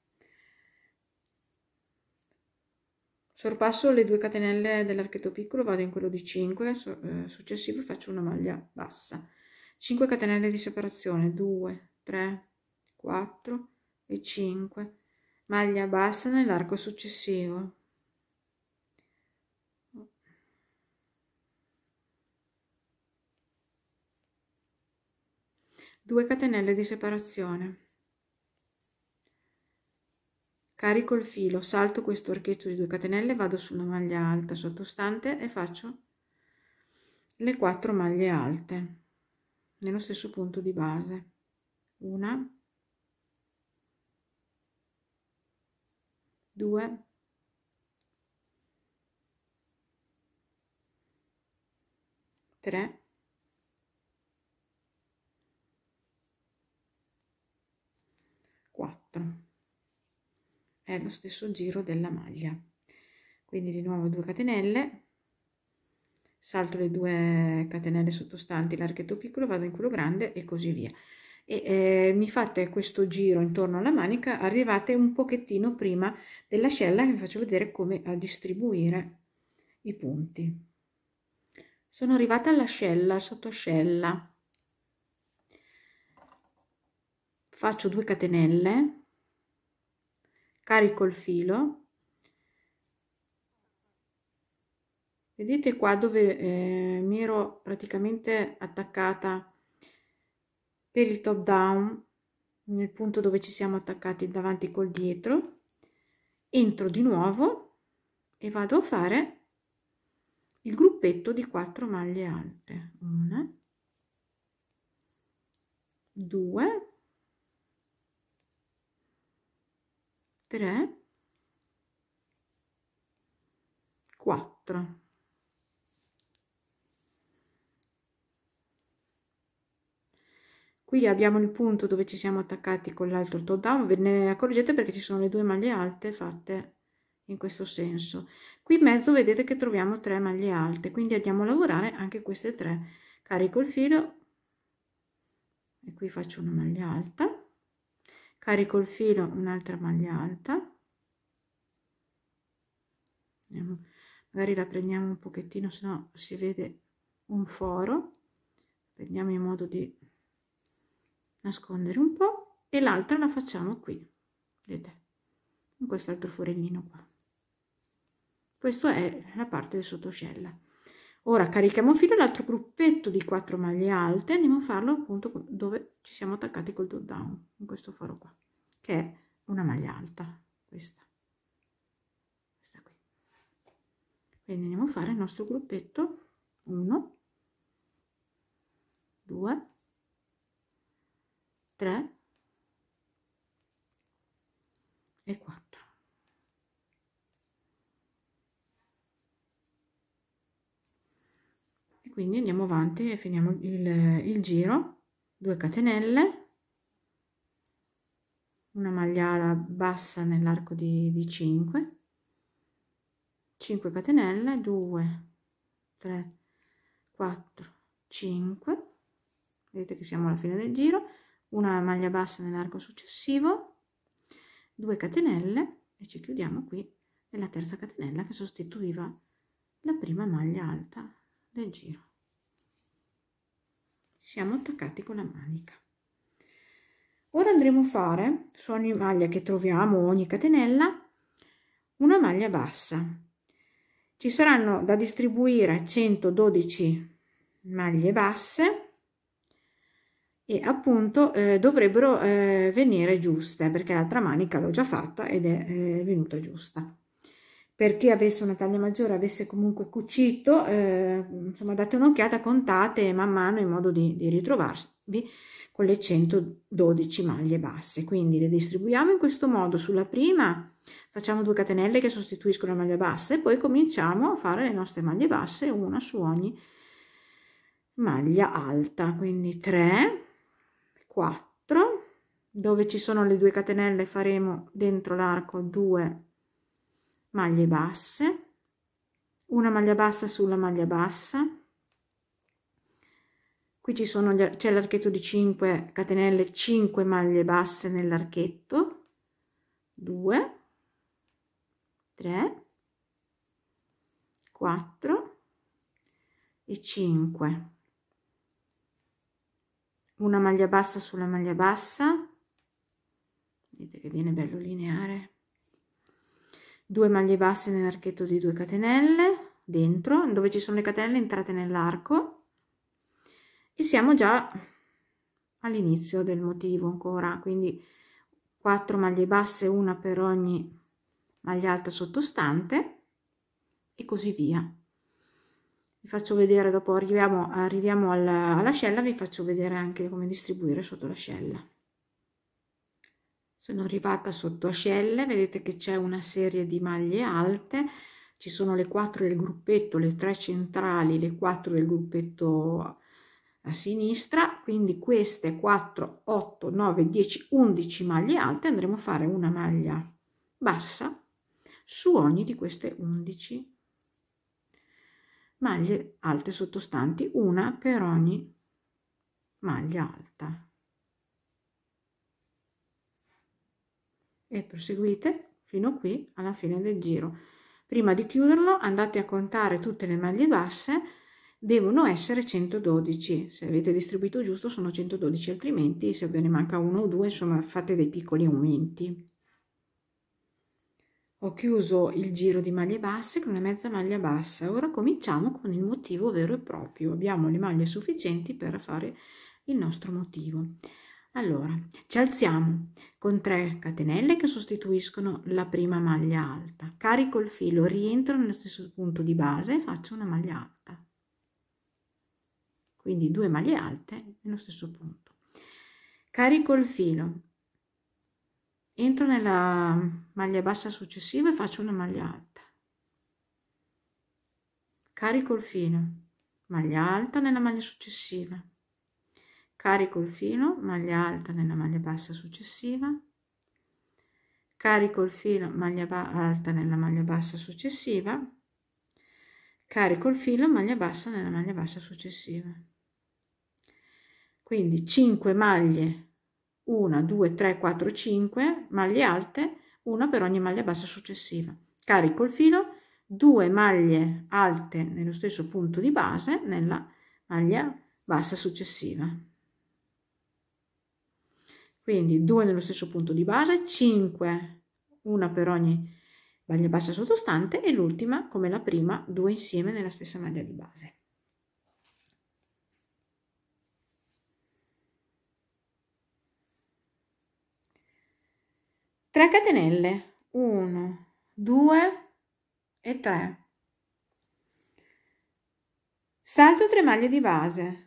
sorpasso le 2 catenelle dell'archetto piccolo, vado in quello di 5, successivo faccio una maglia bassa, 5 catenelle di separazione, 2, 3, 4 e 5, maglia bassa nell'arco successivo, 2 catenelle di separazione, carico il filo, salto questo archetto di 2 catenelle, vado su una maglia alta sottostante e faccio le 4 maglie alte nello stesso punto di base, 1, 2, 3, 4. è lo stesso giro della maglia. Quindi di nuovo 2 catenelle, salto le 2 catenelle sottostanti l'archetto piccolo, vado in quello grande e così via. E mi fate questo giro intorno alla manica, arrivate un pochettino prima dell'ascella, che vi faccio vedere come a distribuire i punti. Sono arrivata all'ascella, sottoascella, faccio 2 catenelle, carico il filo, vedete qua dove mi ero praticamente attaccata per il top down, nel punto dove ci siamo attaccati davanti col dietro, entro di nuovo e vado a fare il gruppetto di 4 maglie alte, 1, 2, 3, 4. Qui abbiamo il punto dove ci siamo attaccati con l'altro top down, ve ne accorgete perché ci sono le 2 maglie alte fatte in questo senso. Qui in mezzo vedete che troviamo 3 maglie alte, quindi andiamo a lavorare anche queste 3. Carico il filo e qui faccio una maglia alta, carico il filo, un'altra maglia alta, magari la prendiamo un pochettino, se no si vede un foro, prendiamo in modo di nascondere un po', e l'altra la facciamo qui, vedete, in questo altro forellino qua. Questa è la parte del sottoscella. Ora carichiamo filo, l'altro gruppetto di 4 maglie alte, andiamo a farlo appunto dove ci siamo attaccati col top down, in questo foro qua, che è una maglia alta, questa qui. Quindi andiamo a fare il nostro gruppetto, 1, 2, 3 e 4. E quindi andiamo avanti e finiamo il giro, 2 catenelle, una maglia bassa nell'arco di 5, 5 catenelle, 2, 3, 4, 5, vedete che siamo alla fine del giro, una maglia bassa nell'arco successivo, 2 catenelle e ci chiudiamo qui nella terza catenella che sostituiva la prima maglia alta del giro. Ci siamo attaccati con la manica. Ora andremo a fare su ogni maglia che troviamo, ogni catenella, una maglia bassa. Ci saranno da distribuire 112 maglie basse e appunto dovrebbero venire giuste, perché l'altra manica l'ho già fatta ed è venuta giusta. Per chi avesse una taglia maggiore, avesse comunque cucito, insomma date un'occhiata, contate man mano in modo di ritrovarvi con le 112 maglie basse. Quindi le distribuiamo in questo modo: sulla prima facciamo 2 catenelle che sostituiscono la maglia bassa e poi cominciamo a fare le nostre maglie basse, una su ogni maglia alta, quindi 3, 4, dove ci sono le 2 catenelle faremo dentro l'arco 2 maglie basse, una maglia bassa sulla maglia bassa, qui ci sono c'è l'archetto di 5 catenelle, 5 maglie basse nell'archetto, 2, 3, 4 e 5, una maglia bassa sulla maglia bassa, vedete che viene bello lineare, 2 maglie basse nell'archetto di 2 catenelle dentro dove ci sono le catenelle entrate nell'arco, e siamo già all'inizio del motivo ancora, quindi 4 maglie basse, una per ogni maglia alta sottostante e così via. Vi faccio vedere, dopo arriviamo all'ascella, vi faccio vedere anche come distribuire sotto l'ascella. Sono arrivata sotto ascelle, vedete che c'è una serie di maglie alte, ci sono le 4 del gruppetto, le 3 centrali, le 4 del gruppetto a sinistra, quindi queste 4, 8, 9, 10, 11 maglie alte andremo a fare una maglia bassa su ogni di queste 11 maglie alte sottostanti, una per ogni maglia alta, e proseguite fino qui alla fine del giro. Prima di chiuderlo andate a contare tutte le maglie basse, devono essere 112, se avete distribuito giusto sono 112, altrimenti se ve ne manca uno o due, insomma, fate dei piccoli aumenti. Ho chiuso il giro di maglie basse con una mezza maglia bassa. Ora cominciamo con il motivo vero e proprio. Abbiamo le maglie sufficienti per fare il nostro motivo. Allora, ci alziamo con 3 catenelle che sostituiscono la prima maglia alta. Carico il filo, rientro nello stesso punto di base e faccio una maglia alta. Quindi 2 maglie alte nello stesso punto. Carico il filo, entro nella maglia bassa successiva e faccio una maglia alta. Carico il filo, maglia alta nella maglia successiva. Carico il filo, maglia alta nella maglia bassa successiva. Carico il filo, maglia alta nella maglia bassa successiva. Carico il filo, maglia bassa nella maglia bassa successiva. Quindi 5 maglie, 1, 2, 3, 4, 5 maglie alte, una per ogni maglia bassa successiva. Carico il filo, 2 maglie alte nello stesso punto di base nella maglia bassa successiva. Quindi 2 nello stesso punto di base, 5, una per ogni maglia bassa sottostante, e l'ultima come la prima 2 insieme nella stessa maglia di base. Tre catenelle, 1, 2 e 3. Salto 3 maglie di base,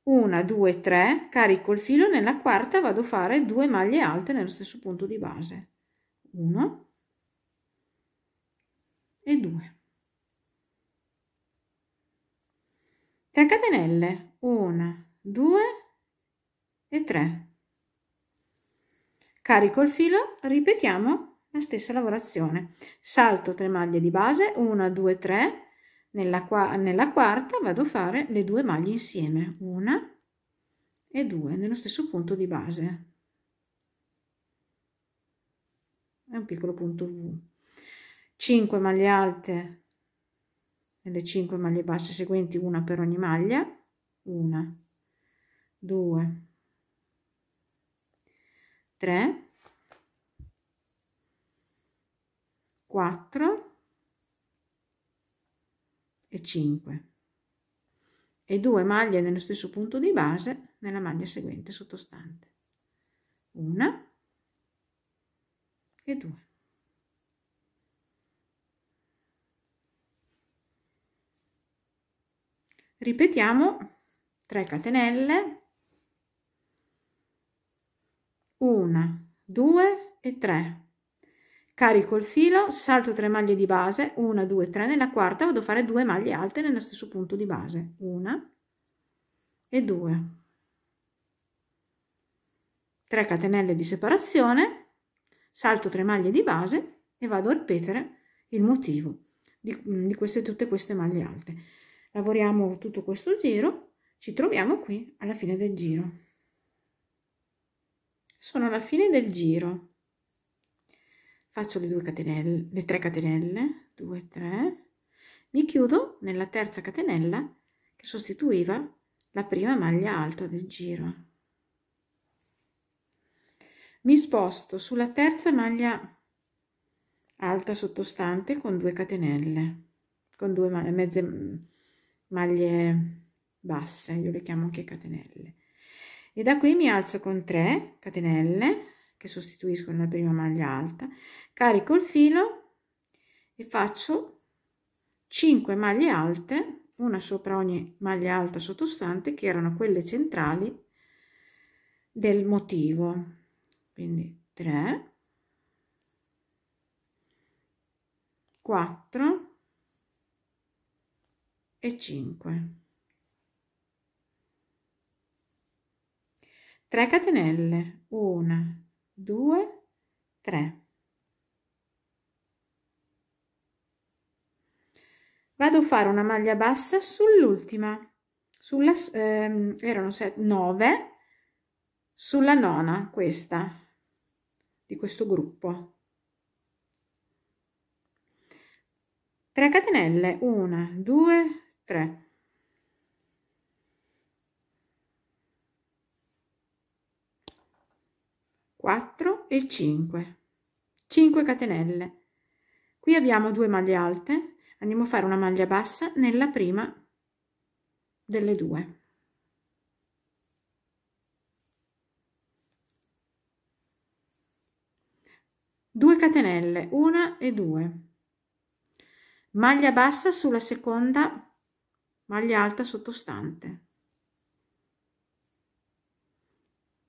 1, 2, 3, carico il filo, nella quarta vado a fare 2 maglie alte nello stesso punto di base, 1 e 2. 3 catenelle, 1, 2 e 3. Carico il filo, ripetiamo la stessa lavorazione. Salto 3 maglie di base, 1, 2, 3, nella quarta vado a fare le 2 maglie insieme, 1 e 2 nello stesso punto di base. È un piccolo punto V. 5 maglie alte nelle 5 maglie basse seguenti, una per ogni maglia, 1, 2, 3, 4 e 5, e 2 maglie nello stesso punto di base nella maglia seguente sottostante, 1 e 2. Ripetiamo 3 catenelle, 1, 2 e 3. Carico il filo, salto 3 maglie di base, 1, 2, 3, nella quarta vado a fare 2 maglie alte nello stesso punto di base, 1 e 2. 3 catenelle di separazione, salto 3 maglie di base e vado a ripetere il motivo di tutte queste maglie alte. Lavoriamo tutto questo giro, ci troviamo qui alla fine del giro. Sono alla fine del giro. Faccio le 2 catenelle, le 3 catenelle, 2, 3, mi chiudo nella terza catenella che sostituiva la prima maglia alta del giro. Mi sposto sulla terza maglia alta sottostante con 2 catenelle, con 2 mezze maglie basse, io le chiamo anche catenelle, e da qui mi alzo con 3 catenelle che sostituiscono la prima maglia alta, carico il filo e faccio 5 maglie alte, una sopra ogni maglia alta sottostante, che erano quelle centrali del motivo. Quindi 3, 4 e 5. 3 catenelle, 1, 2, 3. vado a fare una maglia bassa sull'ultima, erano 9, sulla nona, questa di questo gruppo. 3 catenelle, 1 2 3, 4 e 5 catenelle. Qui abbiamo 2 maglie alte, andiamo a fare una maglia bassa nella prima delle 2. Due catenelle, 1 e 2, maglia bassa sulla seconda maglia alta sottostante,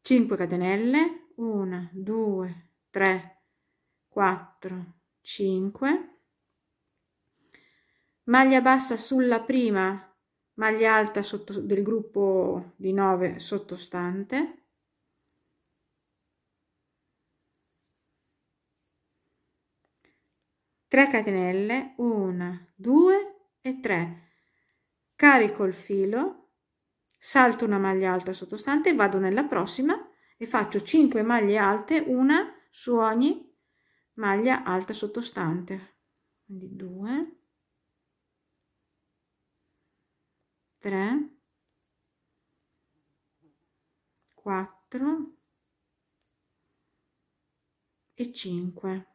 5 catenelle, 1 2 3 4 5, maglia bassa sulla prima maglia alta del gruppo di 9 sottostante, 3 catenelle, 1 2 e 3, carico il filo, salto una maglia alta sottostante, vado nella prossima e faccio 5 maglie alte, una su ogni maglia alta sottostante, quindi 2 3 4 e 5,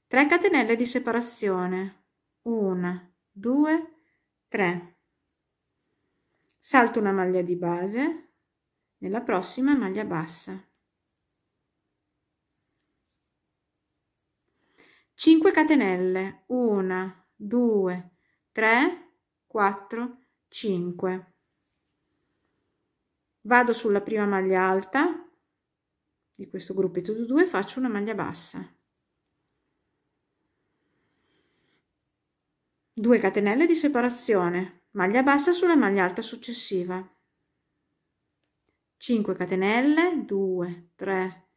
3 catenelle di separazione, 1 2 3, salto una maglia di base, nella prossima maglia bassa, 5 catenelle, 1 2 3 4 5, vado sulla prima maglia alta di questo gruppetto di 2, faccio una maglia bassa, 2 catenelle di separazione, maglia bassa sulla maglia alta successiva, 5 catenelle, 2 3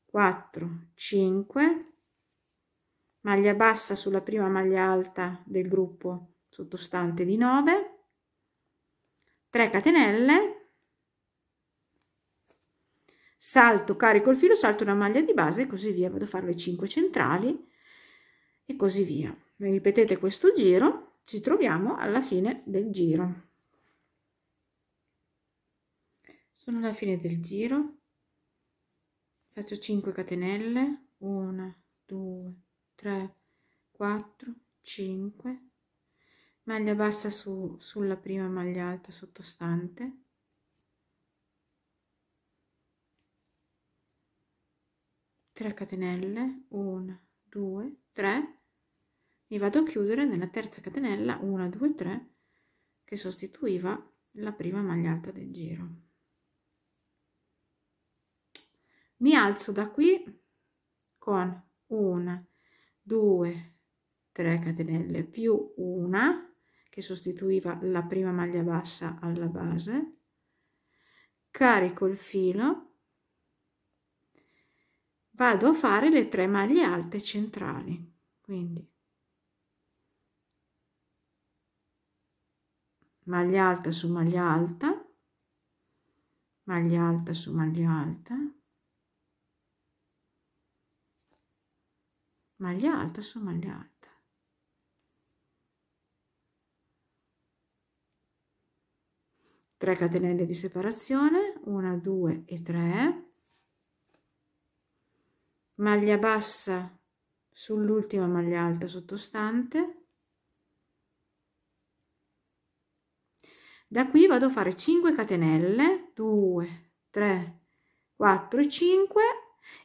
4 5, maglia bassa sulla prima maglia alta del gruppo sottostante di 9, 3 catenelle, salto, carico il filo, salto una maglia di base e così via, vado a fare le 5 centrali e così via. Ripetete questo giro, ci troviamo alla fine del giro. Sono alla fine del giro, faccio 5 catenelle, 1 2 3 4 5, maglia bassa sulla prima maglia alta sottostante, 3 catenelle, 1 2 3, mi vado a chiudere nella terza catenella 1 2 3 che sostituiva la prima maglia alta del giro. Mi alzo da qui con 1 2 3 catenelle più una che sostituiva la prima maglia bassa alla base, carico il filo, vado a fare le 3 maglie alte centrali, quindi maglia alta su maglia alta, maglia alta su maglia alta, maglia alta su maglia alta, tre catenelle di separazione, 1 2 e 3, maglia bassa sull'ultima maglia alta sottostante, da qui vado a fare 5 catenelle, 2 3 4 e 5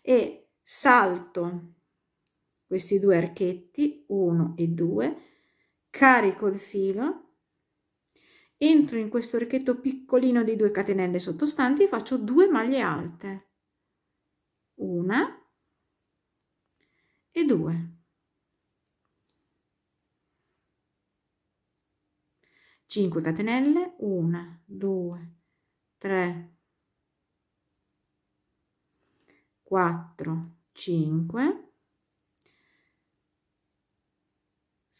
e salto questi due archetti, 1 e 2, carico il filo, entro in questo archetto piccolino di 2 catenelle sottostanti e faccio 2 maglie alte, una e 2, 5 catenelle, 1 2 3 4 5,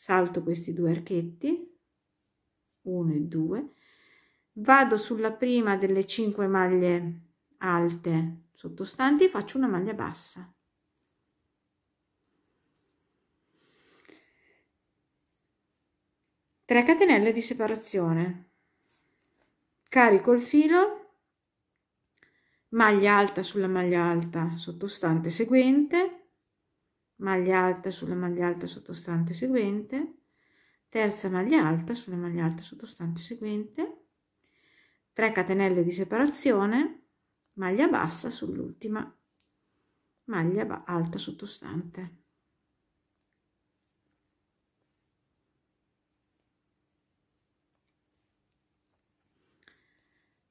salto questi 2 archetti, 1 e 2, vado sulla prima delle 5 maglie alte sottostanti, faccio una maglia bassa. Tre catenelle di separazione, carico il filo, maglia alta sulla maglia alta sottostante seguente, maglia alta sulla maglia alta sottostante seguente, terza maglia alta sulla maglia alta sottostante seguente, 3 catenelle di separazione, maglia bassa sull'ultima maglia alta sottostante.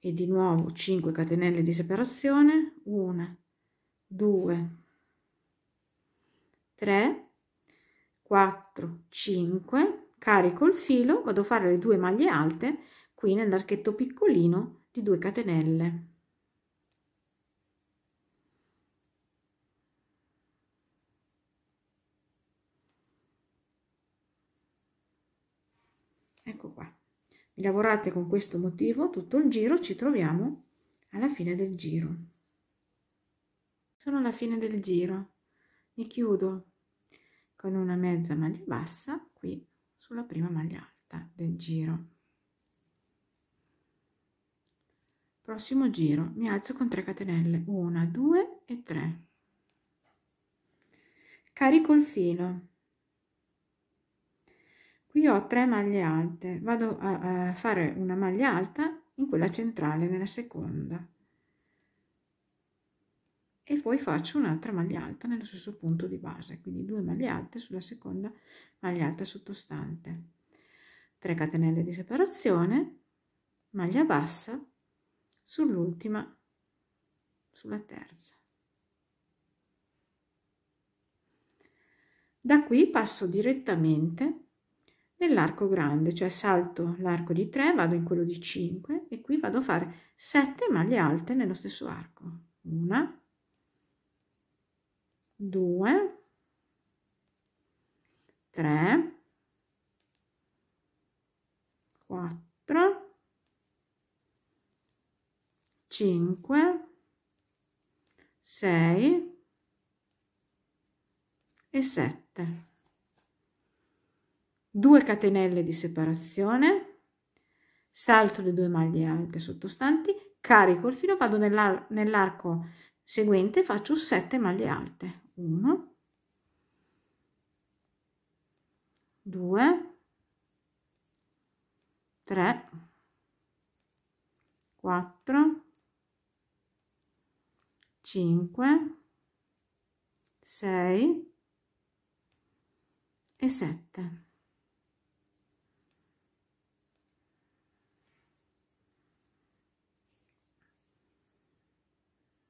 E di nuovo 5 catenelle di separazione, 1, 2, 3, 4, 5, carico il filo, vado a fare le 2 maglie alte qui nell'archetto piccolino di 2 catenelle. Ecco qua. Lavorate con questo motivo tutto il giro, ci troviamo alla fine del giro. Sono alla fine del giro, mi chiudo con una mezza maglia bassa qui sulla prima maglia alta del giro. Prossimo giro mi alzo con 3 catenelle, 1, 2 e 3, carico il filo. Qui ho 3 maglie alte, vado a fare una maglia alta in quella centrale, nella seconda, e poi faccio un'altra maglia alta nello stesso punto di base, quindi 2 maglie alte sulla seconda maglia alta sottostante, 3 catenelle di separazione, maglia bassa sull'ultima, sulla terza. Da qui passo direttamente nell'arco grande, cioè salto l'arco di 3, vado in quello di 5 e qui vado a fare 7 maglie alte nello stesso arco. 1, 2, 3, 4, 5, 6 e 7. 2 catenelle di separazione, salto le 2 maglie alte sottostanti, carico il filo, vado nell'arco seguente, faccio 7 maglie alte, 1, 2, 3, 4, 5, 6 e 7.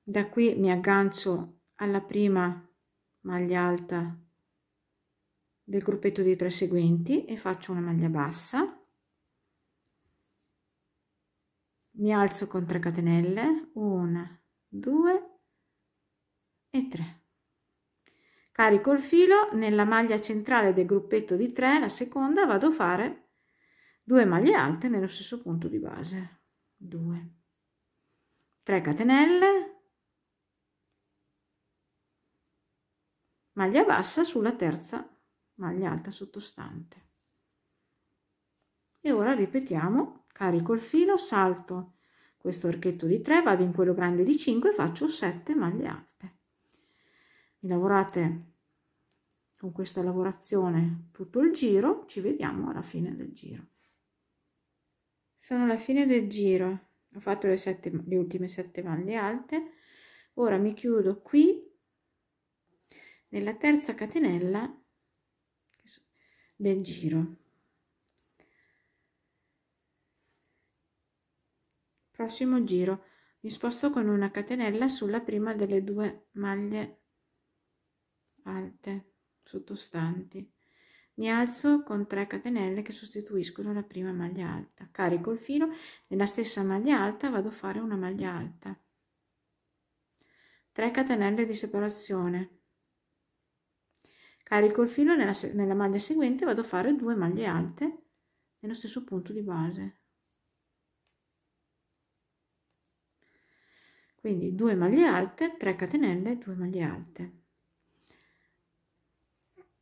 Da qui mi aggancio alla prima maglia alta del gruppetto di 3 seguenti e faccio una maglia bassa, mi alzo con 3 catenelle, 1, 2 e 3, carico il filo, nella maglia centrale del gruppetto di 3, la seconda, vado a fare 2 maglie alte nello stesso punto di base, 2, 3 catenelle, maglia bassa sulla terza maglia alta sottostante. E ora ripetiamo, carico il filo, salto questo archetto di 3, vado in quello grande di 5 e faccio 7 maglie alte. Lavorate con questa lavorazione tutto il giro, ci vediamo alla fine del giro. Sono alla fine del giro, ho fatto le ultime 7 maglie alte, ora mi chiudo qui nella terza catenella del giro. Prossimo giro mi sposto con una catenella sulla prima delle 2 maglie alte sottostanti, mi alzo con 3 catenelle che sostituiscono la prima maglia alta, carico il filo, nella stessa maglia alta vado a fare una maglia alta, 3 catenelle di separazione, carico il filo, nella maglia seguente vado a fare 2 maglie alte nello stesso punto di base. Quindi 2 maglie alte, 3 catenelle, 2 maglie alte,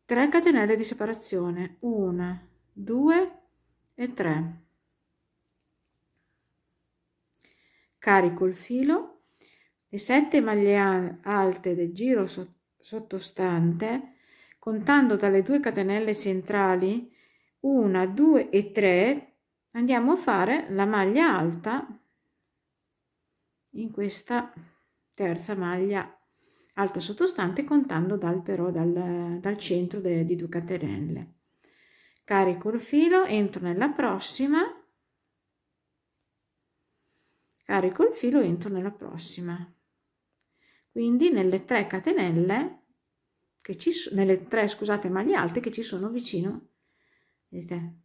3 catenelle di separazione, 1, 2 e 3. Carico il filo, le 7 maglie alte del giro sottostante, contando dalle 2 catenelle centrali 1, 2 e 3, andiamo a fare la maglia alta in questa terza maglia alta sottostante, contando dal centro di 2 catenelle. Carico il filo, entro nella prossima, carico il filo, entro nella prossima. Quindi nelle 3 catenelle che nelle 3, scusate, maglie alte che ci sono vicino, vedete,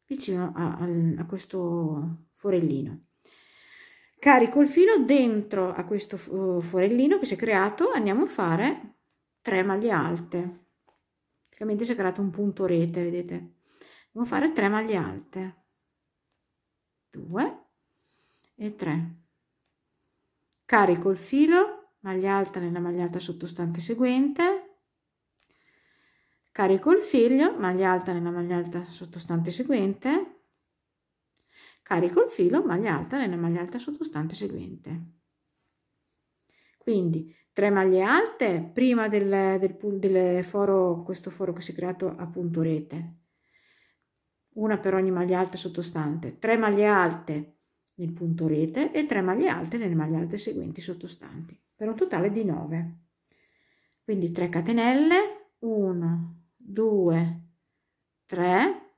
vicino a questo forellino. Carico il filo dentro a questo forellino che si è creato, andiamo a fare 3 maglie alte. Praticamente si è creato un punto rete, vedete. Andiamo a fare 3 maglie alte, 2 e 3. Carico il filo, maglia alta nella maglia alta sottostante seguente, carico il filo, maglia alta nella maglia alta sottostante seguente, carico il filo, maglia alta nella maglia alta sottostante seguente. Quindi 3 maglie alte prima del foro, questo foro che si è creato a punto rete, una per ogni maglia alta sottostante, 3 maglie alte nel punto rete e 3 maglie alte nelle maglie alte seguenti sottostanti, per un totale di 9. Quindi 3 catenelle, 1, 2, 3,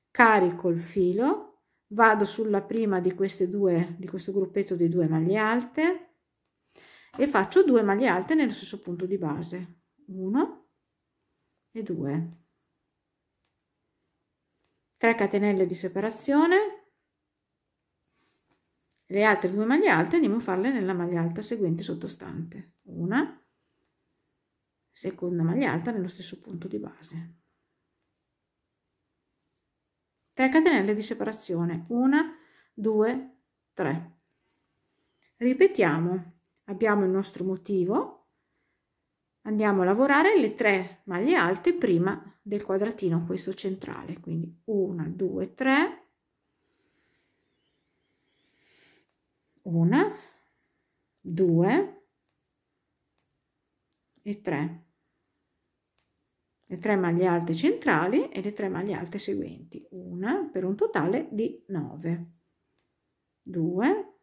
carico il filo, vado sulla prima di queste due, di questo gruppetto di 2 maglie alte e faccio 2 maglie alte nello stesso punto di base, 1 e 2, 3 catenelle di separazione, le altre 2 maglie alte andiamo a farle nella maglia alta seguente sottostante, una, seconda maglia alta nello stesso punto di base, 3 catenelle di separazione, 1, 2, 3. Ripetiamo, abbiamo il nostro motivo, andiamo a lavorare le 3 maglie alte prima del quadratino questo centrale, quindi 1, 2, 3, 1, 2 e 3. Le 3 maglie alte centrali e le 3 maglie alte seguenti, una per un totale di 9, 2,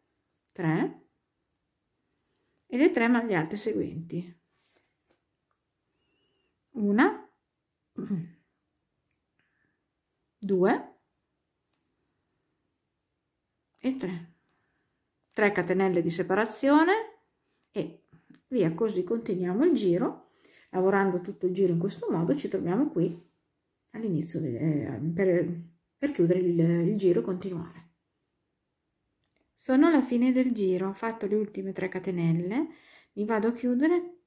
3 e le 3 maglie alte seguenti, una, 2 e 3, 3 catenelle di separazione e via così continuiamo il giro. Lavorando tutto il giro in questo modo ci troviamo qui all'inizio per chiudere il giro e continuare. Sono alla fine del giro, ho fatto le ultime 3 catenelle, mi vado a chiudere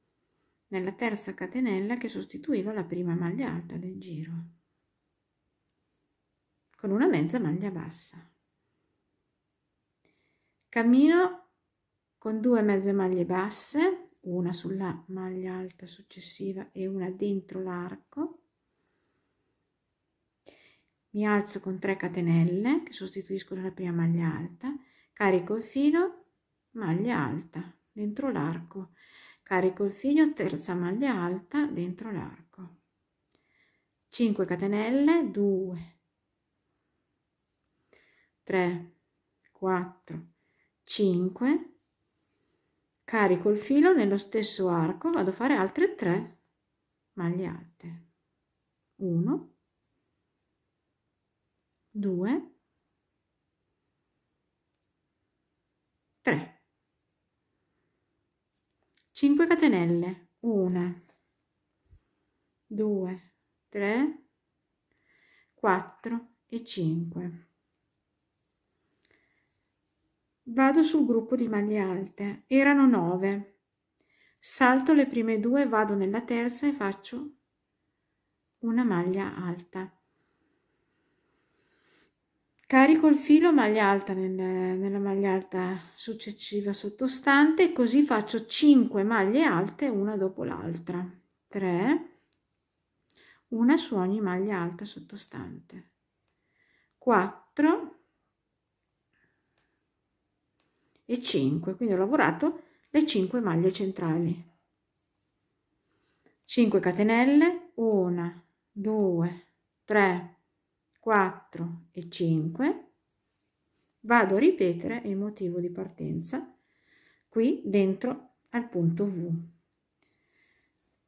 nella terza catenella che sostituiva la prima maglia alta del giro con una mezza maglia bassa. Cammino con 2 mezze maglie basse, una sulla maglia alta successiva e una dentro l'arco, mi alzo con 3 catenelle che sostituiscono la prima maglia alta, carico il filo, maglia alta dentro l'arco, carico il filo, terza maglia alta dentro l'arco, 5 catenelle, 2, 3, 4, 5, carico il filo nello stesso arco, vado a fare altre 3 maglie alte, 1, 2, 3, 5 catenelle, 1, 2, 3, 4 e 5. Vado sul gruppo di maglie alte, erano 9, salto le prime 2, vado nella terza e faccio una maglia alta. Carico il filo maglia alta nella maglia alta successiva sottostante e così faccio 5 maglie alte una dopo l'altra, 3, una su ogni maglia alta sottostante, 4 e 5, quindi ho lavorato le 5 maglie centrali. 5 catenelle, 1, 2, 3, 4 e 5, vado a ripetere il motivo di partenza qui dentro al punto V,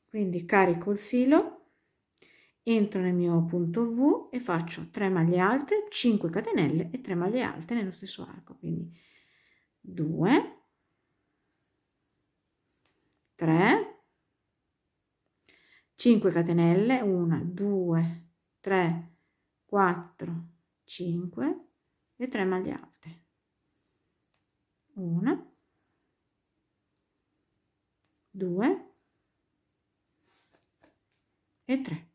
quindi carico il filo, entro nel mio punto V e faccio 3 maglie alte, 5 catenelle e 3 maglie alte nello stesso arco, quindi 2, 3, 5 catenelle, 1, 2, 3, 4, 5 e 3 maglie alte, 1, 2 e 3.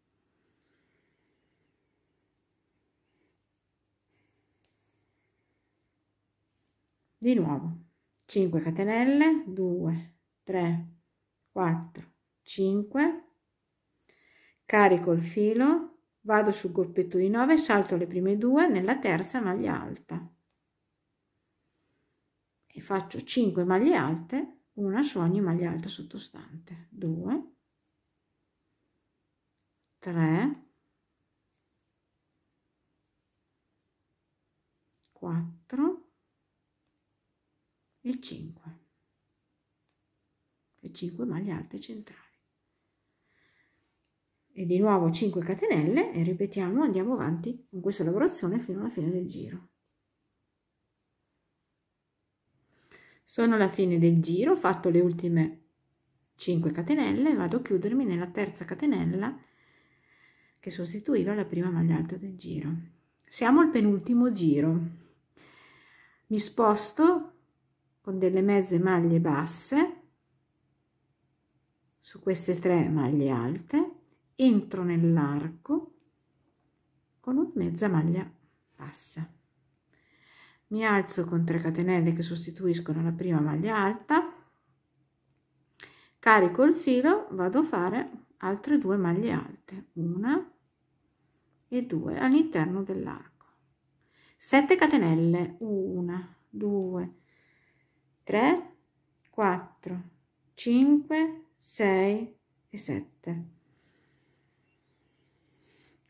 Di nuovo 5 catenelle, 2, 3, 4, 5, carico il filo, vado sul gruppetto di 9, salto le prime 2 nella terza maglia alta e faccio 5 maglie alte, una su ogni maglia alta sottostante, 2, 3, 4 e 5 e 5 maglie alte centrali e di nuovo 5 catenelle e ripetiamo, andiamo avanti con questa lavorazione fino alla fine del giro. Sono alla fine del giro, ho fatto le ultime 5 catenelle, vado a chiudermi nella terza catenella che sostituiva la prima maglia alta del giro. Siamo al penultimo giro, mi sposto con delle mezze maglie basse su queste 3 maglie alte, entro nell'arco con una mezza maglia bassa, mi alzo con 3 catenelle che sostituiscono la prima maglia alta, carico il filo, vado a fare altre 2 maglie alte, 1 e 2 all'interno dell'arco, 7 catenelle, 1, 2, 3, 4, 5, 6 e 7.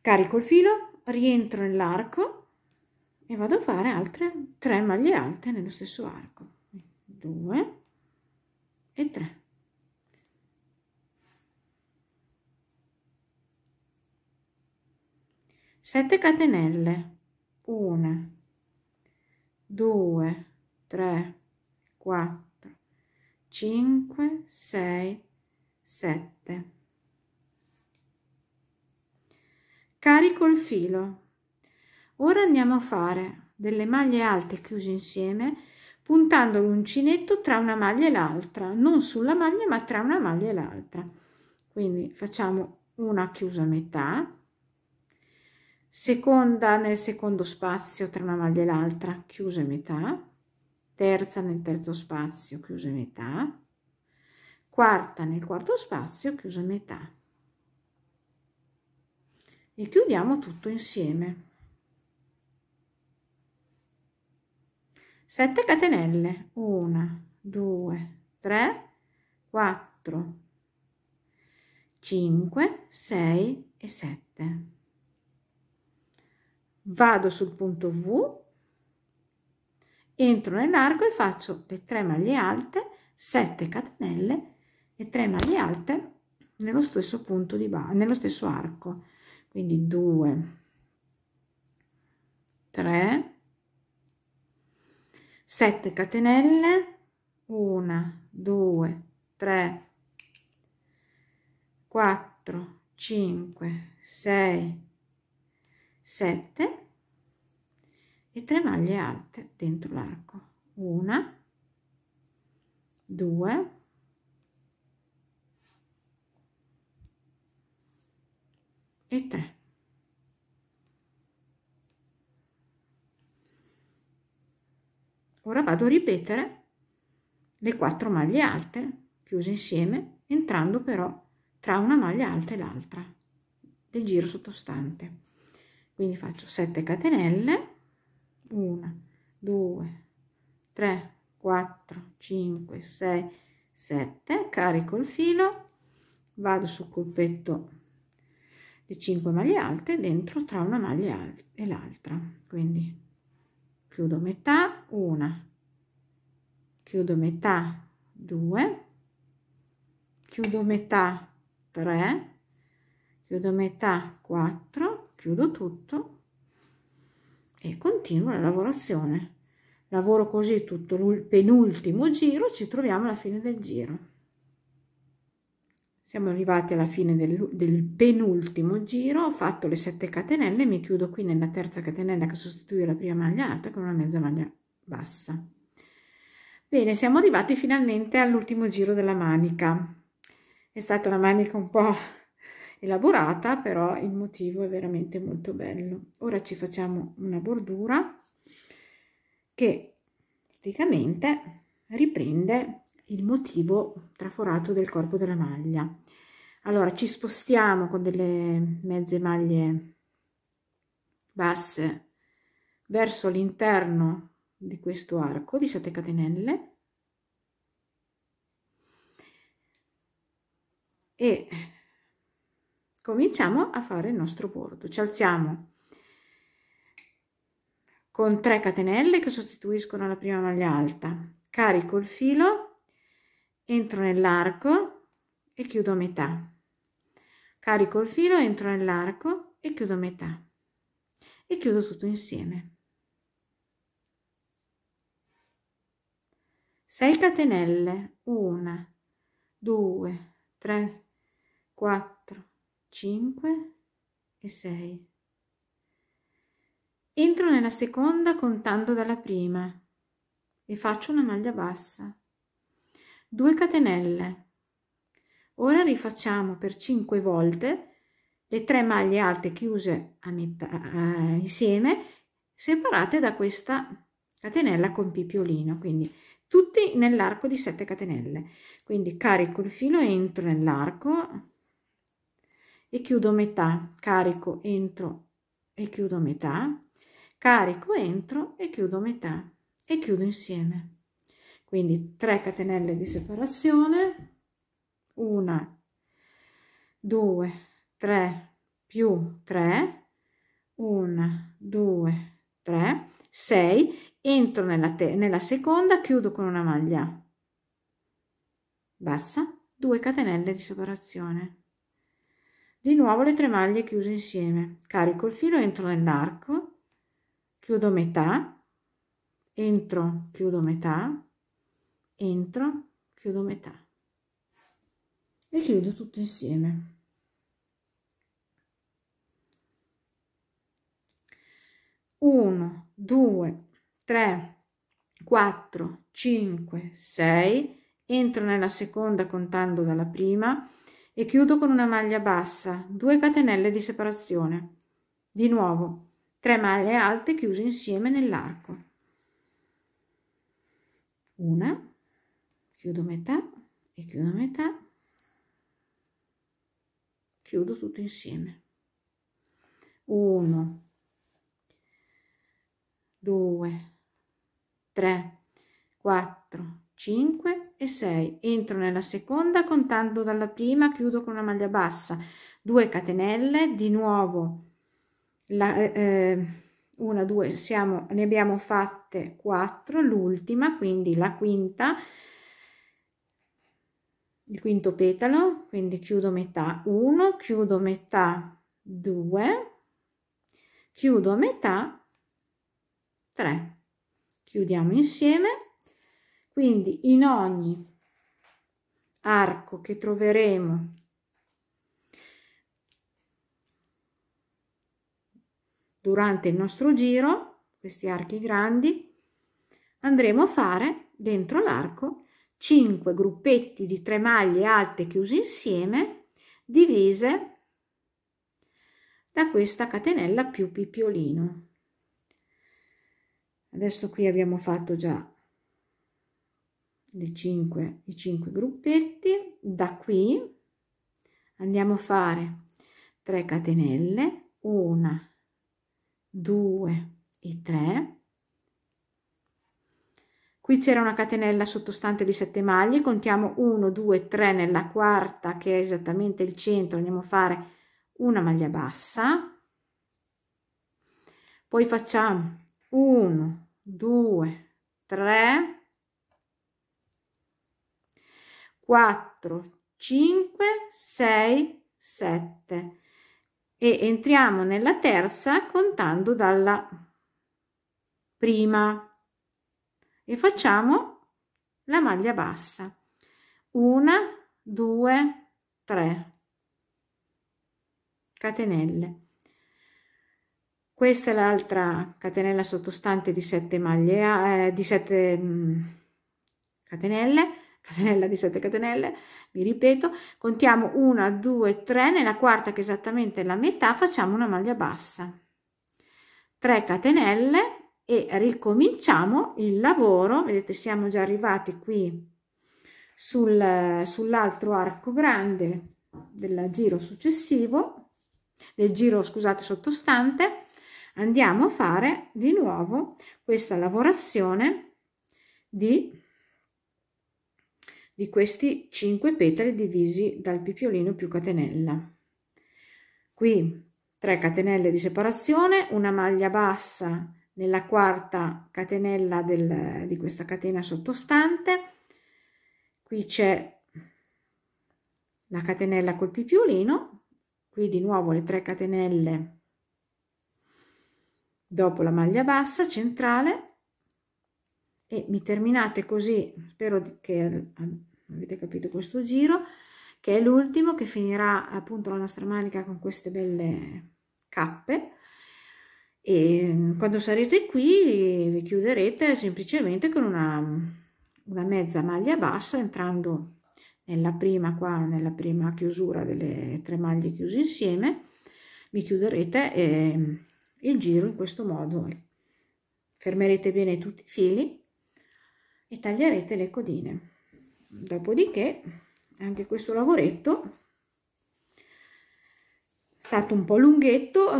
Carico il filo, rientro nell'arco e vado a fare altre 3 maglie alte nello stesso arco, 2 e 3. Sette catenelle, 1, 2, 3, 4, 5, 6, 7. Carico il filo. Ora andiamo a fare delle maglie alte chiuse insieme, puntando l'uncinetto tra una maglia e l'altra, non sulla maglia ma tra una maglia e l'altra. Quindi facciamo una chiusa a metà, seconda nel secondo spazio tra una maglia e l'altra, chiusa a metà, terza nel terzo spazio, chiusa a metà, quarta nel quarto spazio, chiusa a metà. E chiudiamo tutto insieme. 7 catenelle, 1, 2, 3, 4, 5, 6 e 7. Vado sul punto V, entro nell'arco e faccio le 3 maglie alte, 7 catenelle e 3 maglie alte nello stesso punto di base, nello stesso arco, quindi 2, 3, 7 catenelle, 1, 2, 3, 4, 5, 6, 7 e 3 maglie alte dentro l'arco, 1, 2, 3 e 3. Ora vado a ripetere le 4 maglie alte chiuse insieme, entrando però tra una maglia alta e l'altra del giro sottostante. Quindi faccio 7 catenelle, 1, 2, 3, 4, 5, 6, 7, carico il filo, vado sul colpetto di 5 maglie alte dentro tra una maglia e l'altra, quindi chiudo metà, 1, chiudo metà, 2, chiudo metà, 3, chiudo metà, 4, chiudo tutto e continuo la lavorazione. Lavoro così tutto il penultimo giro, ci troviamo alla fine del giro. Siamo arrivati alla fine del penultimo giro, ho fatto le 7 catenelle, mi chiudo qui nella terza catenella che sostituisce la prima maglia alta con una mezza maglia bassa. Bene, siamo arrivati finalmente all'ultimo giro della manica. È stata una manica un po' elaborata, però il motivo è veramente molto bello. Ora ci facciamo una bordura che praticamente riprende il motivo traforato del corpo della maglia. Allora ci spostiamo con delle mezze maglie basse verso l'interno di questo arco di 7 catenelle e cominciamo a fare il nostro bordo. Ci alziamo con 3 catenelle che sostituiscono la prima maglia alta, carico il filo, entro nell'arco e chiudo a metà, carico il filo, entro nell'arco e chiudo a metà e chiudo tutto insieme. 6 catenelle, 1, 2, 3, 4, 5 e 6. Entro nella seconda contando dalla prima e faccio una maglia bassa, 2 catenelle. Ora rifacciamo per 5 volte le 3 maglie alte chiuse a metà insieme, separate da questa catenella con pipiolino, quindi tutti nell'arco di 7 catenelle. Quindi carico il filo, entro nell'arco e chiudo metà, carico, entro e chiudo metà, carico, entro e chiudo metà e chiudo insieme. Quindi 3 catenelle di separazione, 1, 2, 3 più 3, 1, 2, 3, 6, entro nella seconda, chiudo con una maglia bassa, 2 catenelle di separazione. Di nuovo le 3 maglie chiuse insieme, carico il filo, entro nell'arco, chiudo metà, entro, chiudo metà, entro, chiudo metà e chiudo tutto insieme. Uno, 2, 3, 4, 5, 6, entro nella seconda contando dalla prima e chiudo con una maglia bassa, 2 catenelle di separazione. Di nuovo 3 maglie alte chiuse insieme nell'arco, una, chiudo metà e chiudo metà, chiudo tutto insieme. 1, 2, 3, 4, 5 e 6, entro nella seconda contando dalla prima, chiudo con una maglia bassa, 2 catenelle, di nuovo una, 2, ne abbiamo fatte 4, l'ultima, quindi la quinta, il quinto petalo, quindi chiudo metà, 1, chiudo metà, 2, chiudo a metà, 3, chiudiamo insieme. Quindi in ogni arco che troveremo durante il nostro giro, questi archi grandi, andremo a fare dentro l'arco 5 gruppetti di 3 maglie alte chiuse insieme, divise da questa catenella più picciolino. Adesso qui abbiamo fatto già i 5 gruppetti. Da qui andiamo a fare 3 catenelle, 1, 2 e 3. Qui c'era una catenella sottostante di 7 maglie, contiamo 1, 2, 3 nella quarta, che è esattamente il centro, andiamo a fare una maglia bassa, poi facciamo 1, 2, 3, 4, 5, 6, 7 e entriamo nella terza contando dalla prima e facciamo la maglia bassa. 1, 2, 3 catenelle. Questa è l'altra catenella sottostante di 7 maglie, di 7 catenelle, catenella di 7 catenelle, mi ripeto, contiamo 1, 2, 3, nella quarta che è esattamente la metà facciamo una maglia bassa, 3 catenelle e ricominciamo il lavoro. Vedete, siamo già arrivati qui sull'altro arco grande del giro successivo, del giro, scusate, sottostante. Andiamo a fare di nuovo questa lavorazione di questi 5 petali divisi dal picciolino più catenella. Qui 3 catenelle di separazione, una maglia bassa nella quarta catenella di questa catena sottostante. Qui c'è la catenella col picciolino, qui di nuovo le 3 catenelle dopo la maglia bassa centrale e mi terminate così. Spero che avete capito questo giro, che è l'ultimo, che finirà appunto la nostra manica con queste belle cappe. E quando sarete qui vi chiuderete semplicemente con una mezza maglia bassa, entrando nella prima chiusura delle 3 maglie chiuse insieme. Vi chiuderete il giro in questo modo, fermerete bene tutti i fili e taglierete le codine. Dopodiché anche questo lavoretto è stato un po' lunghetto,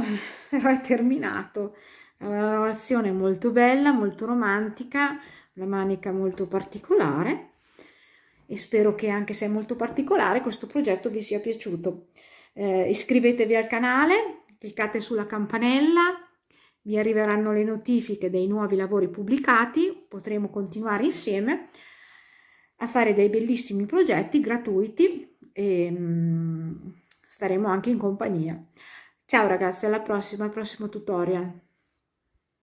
però è terminato. È una lavorazione molto bella, molto romantica, la manica molto particolare, e spero che, anche se è molto particolare, questo progetto vi sia piaciuto. Iscrivetevi al canale, cliccate sulla campanella, vi arriveranno le notifiche dei nuovi lavori pubblicati. Potremo continuare insieme a fare dei bellissimi progetti gratuiti e staremo anche in compagnia. Ciao ragazzi, alla prossima, al prossimo tutorial.